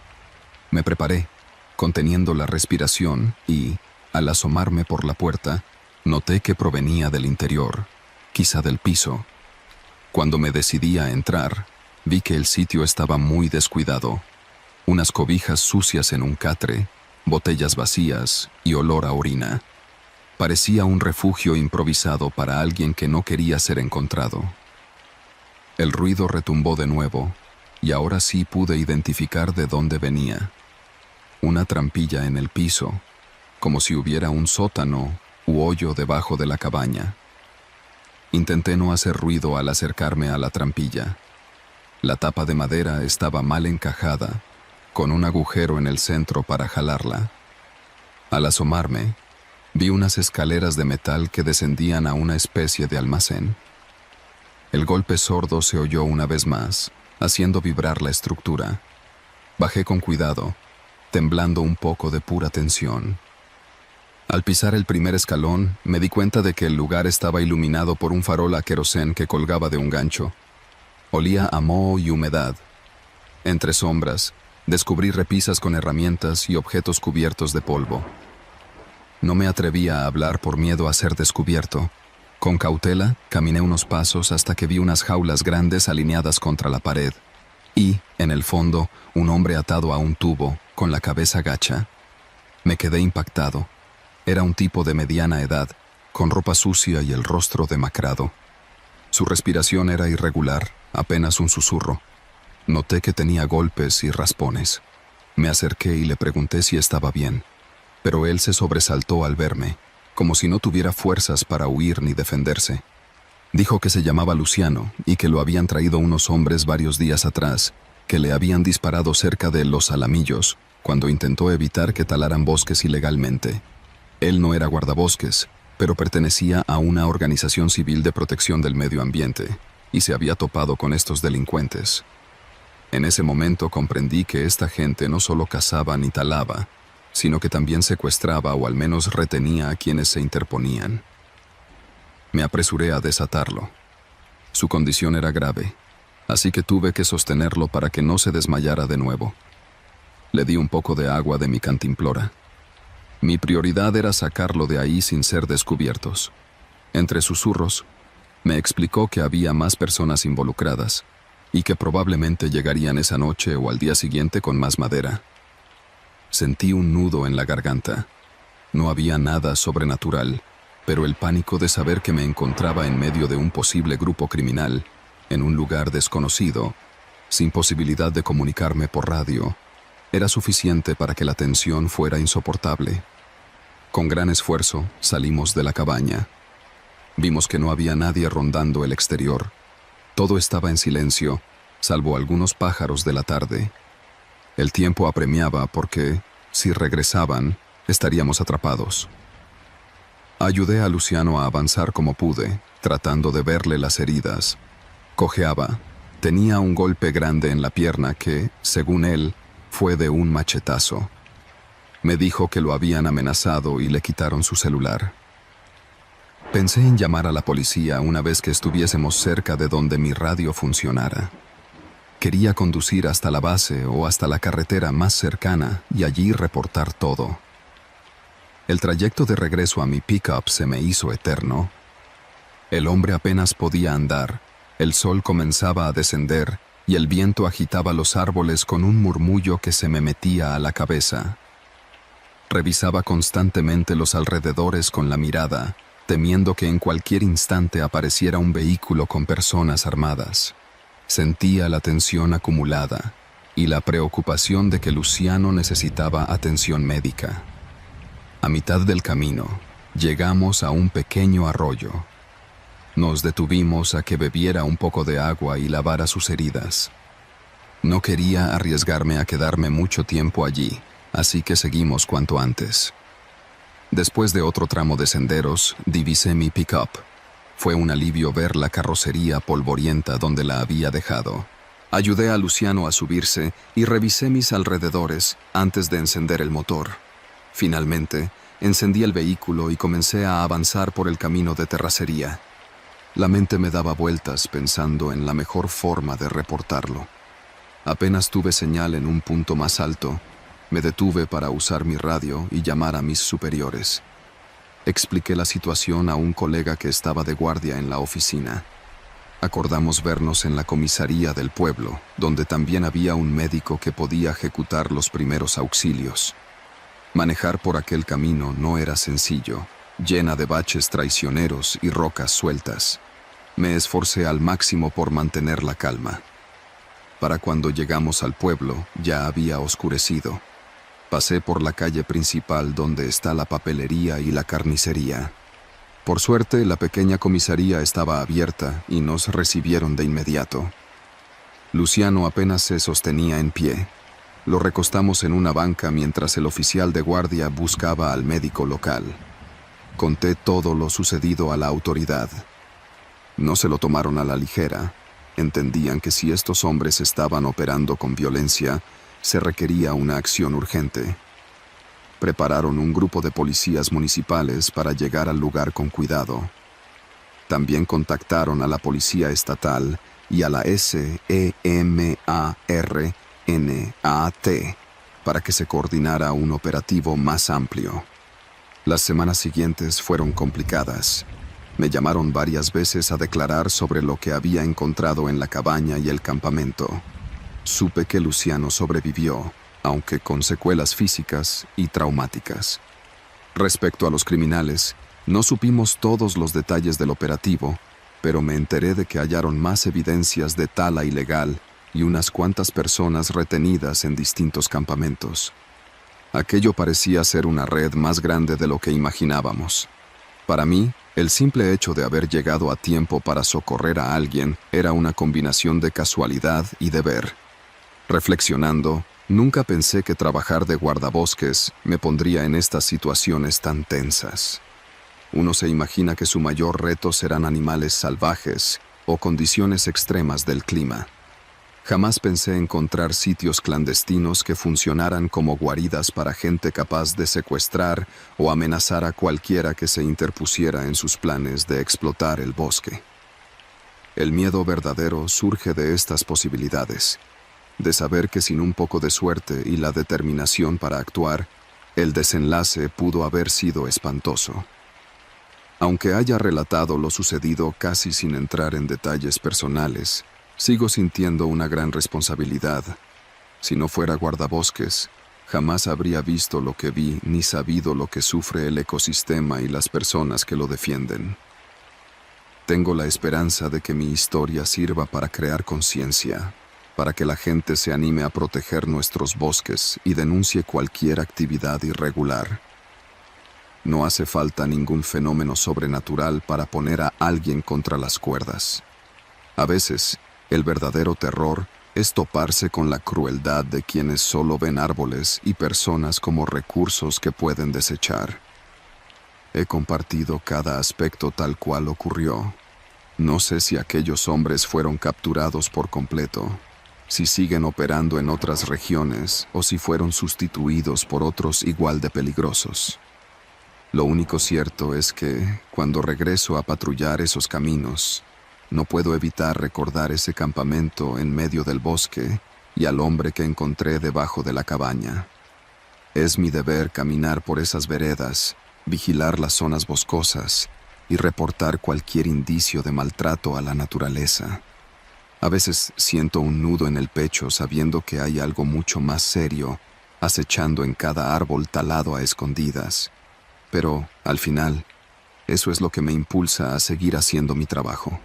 Me preparé, conteniendo la respiración y, al asomarme por la puerta, noté que provenía del interior, quizá del piso. Cuando me decidí a entrar, vi que el sitio estaba muy descuidado. Unas cobijas sucias en un catre, botellas vacías y olor a orina. Parecía un refugio improvisado para alguien que no quería ser encontrado. El ruido retumbó de nuevo, y ahora sí pude identificar de dónde venía. Una trampilla en el piso, como si hubiera un sótano u hoyo debajo de la cabaña. Intenté no hacer ruido al acercarme a la trampilla. La tapa de madera estaba mal encajada, con un agujero en el centro para jalarla. Al asomarme, vi unas escaleras de metal que descendían a una especie de almacén. El golpe sordo se oyó una vez más, haciendo vibrar la estructura. Bajé con cuidado, temblando un poco de pura tensión. Al pisar el primer escalón, me di cuenta de que el lugar estaba iluminado por un farol a querosén que colgaba de un gancho. Olía a moho y humedad. Entre sombras, descubrí repisas con herramientas y objetos cubiertos de polvo. No me atrevía a hablar por miedo a ser descubierto. Con cautela, caminé unos pasos hasta que vi unas jaulas grandes alineadas contra la pared. Y, en el fondo, un hombre atado a un tubo, con la cabeza gacha. Me quedé impactado. Era un tipo de mediana edad, con ropa sucia y el rostro demacrado. Su respiración era irregular, apenas un susurro. Noté que tenía golpes y raspones. Me acerqué y le pregunté si estaba bien, pero él se sobresaltó al verme, como si no tuviera fuerzas para huir ni defenderse. Dijo que se llamaba Luciano y que lo habían traído unos hombres varios días atrás, que le habían disparado cerca de Los Alamillos, cuando intentó evitar que talaran bosques ilegalmente. Él no era guardabosques, pero pertenecía a una organización civil de protección del medio ambiente, y se había topado con estos delincuentes. En ese momento comprendí que esta gente no solo cazaba ni talaba, sino que también secuestraba o al menos retenía a quienes se interponían. Me apresuré a desatarlo. Su condición era grave, así que tuve que sostenerlo para que no se desmayara de nuevo. Le di un poco de agua de mi cantimplora. Mi prioridad era sacarlo de ahí sin ser descubiertos. Entre susurros, me explicó que había más personas involucradas y que probablemente llegarían esa noche o al día siguiente con más madera. Sentí un nudo en la garganta. No había nada sobrenatural, pero el pánico de saber que me encontraba en medio de un posible grupo criminal, en un lugar desconocido, sin posibilidad de comunicarme por radio, era suficiente para que la tensión fuera insoportable. Con gran esfuerzo, salimos de la cabaña. Vimos que no había nadie rondando el exterior. Todo estaba en silencio, salvo algunos pájaros de la tarde. El tiempo apremiaba porque, si regresaban, estaríamos atrapados. Ayudé a Luciano a avanzar como pude, tratando de verle las heridas. Cojeaba. Tenía un golpe grande en la pierna que, según él, fue de un machetazo. Me dijo que lo habían amenazado y le quitaron su celular. Pensé en llamar a la policía una vez que estuviésemos cerca de donde mi radio funcionara. Quería conducir hasta la base o hasta la carretera más cercana y allí reportar todo. El trayecto de regreso a mi pick-up se me hizo eterno. El hombre apenas podía andar, el sol comenzaba a descender y el viento agitaba los árboles con un murmullo que se me metía a la cabeza. Revisaba constantemente los alrededores con la mirada, temiendo que en cualquier instante apareciera un vehículo con personas armadas. Sentía la tensión acumulada y la preocupación de que Luciano necesitaba atención médica. A mitad del camino, llegamos a un pequeño arroyo. Nos detuvimos a que bebiera un poco de agua y lavara sus heridas. No quería arriesgarme a quedarme mucho tiempo allí, así que seguimos cuanto antes. Después de otro tramo de senderos, divisé mi pick-up. Fue un alivio ver la carrocería polvorienta donde la había dejado. Ayudé a Luciano a subirse y revisé mis alrededores antes de encender el motor. Finalmente, encendí el vehículo y comencé a avanzar por el camino de terracería. La mente me daba vueltas pensando en la mejor forma de reportarlo. Apenas tuve señal en un punto más alto, me detuve para usar mi radio y llamar a mis superiores. Expliqué la situación a un colega que estaba de guardia en la oficina. Acordamos vernos en la comisaría del pueblo, donde también había un médico que podía ejecutar los primeros auxilios. Manejar por aquel camino no era sencillo, llena de baches traicioneros y rocas sueltas. Me esforcé al máximo por mantener la calma. Para cuando llegamos al pueblo, ya había oscurecido. Pasé por la calle principal donde está la papelería y la carnicería. Por suerte, la pequeña comisaría estaba abierta y nos recibieron de inmediato. Luciano apenas se sostenía en pie. Lo recostamos en una banca mientras el oficial de guardia buscaba al médico local. Conté todo lo sucedido a la autoridad. No se lo tomaron a la ligera. Entendían que si estos hombres estaban operando con violencia, se requería una acción urgente. Prepararon un grupo de policías municipales para llegar al lugar con cuidado. También contactaron a la policía estatal y a la SEMARNAT para que se coordinara un operativo más amplio. Las semanas siguientes fueron complicadas. Me llamaron varias veces a declarar sobre lo que había encontrado en la cabaña y el campamento. Supe que Luciano sobrevivió, aunque con secuelas físicas y traumáticas. Respecto a los criminales, no supimos todos los detalles del operativo, pero me enteré de que hallaron más evidencias de tala ilegal y unas cuantas personas retenidas en distintos campamentos. Aquello parecía ser una red más grande de lo que imaginábamos. Para mí, el simple hecho de haber llegado a tiempo para socorrer a alguien era una combinación de casualidad y deber. Reflexionando, nunca pensé que trabajar de guardabosques me pondría en estas situaciones tan tensas. Uno se imagina que su mayor reto serán animales salvajes o condiciones extremas del clima. Jamás pensé encontrar sitios clandestinos que funcionaran como guaridas para gente capaz de secuestrar o amenazar a cualquiera que se interpusiera en sus planes de explotar el bosque. El miedo verdadero surge de estas posibilidades, de saber que sin un poco de suerte y la determinación para actuar, el desenlace pudo haber sido espantoso. Aunque haya relatado lo sucedido casi sin entrar en detalles personales, sigo sintiendo una gran responsabilidad. Si no fuera guardabosques, jamás habría visto lo que vi ni sabido lo que sufre el ecosistema y las personas que lo defienden. Tengo la esperanza de que mi historia sirva para crear conciencia, para que la gente se anime a proteger nuestros bosques y denuncie cualquier actividad irregular. No hace falta ningún fenómeno sobrenatural para poner a alguien contra las cuerdas. A veces, el verdadero terror es toparse con la crueldad de quienes solo ven árboles y personas como recursos que pueden desechar. He compartido cada aspecto tal cual ocurrió. No sé si aquellos hombres fueron capturados por completo, si siguen operando en otras regiones o si fueron sustituidos por otros igual de peligrosos. Lo único cierto es que, cuando regreso a patrullar esos caminos, no puedo evitar recordar ese campamento en medio del bosque y al hombre que encontré debajo de la cabaña. Es mi deber caminar por esas veredas, vigilar las zonas boscosas y reportar cualquier indicio de maltrato a la naturaleza. A veces siento un nudo en el pecho sabiendo que hay algo mucho más serio acechando en cada árbol talado a escondidas. Pero, al final, eso es lo que me impulsa a seguir haciendo mi trabajo.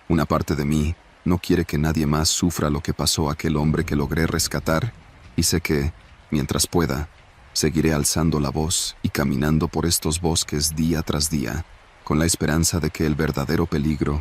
Una parte de mí no quiere que nadie más sufra lo que pasó a aquel hombre que logré rescatar, y sé que, mientras pueda, seguiré alzando la voz y caminando por estos bosques día tras día, con la esperanza de que el verdadero peligro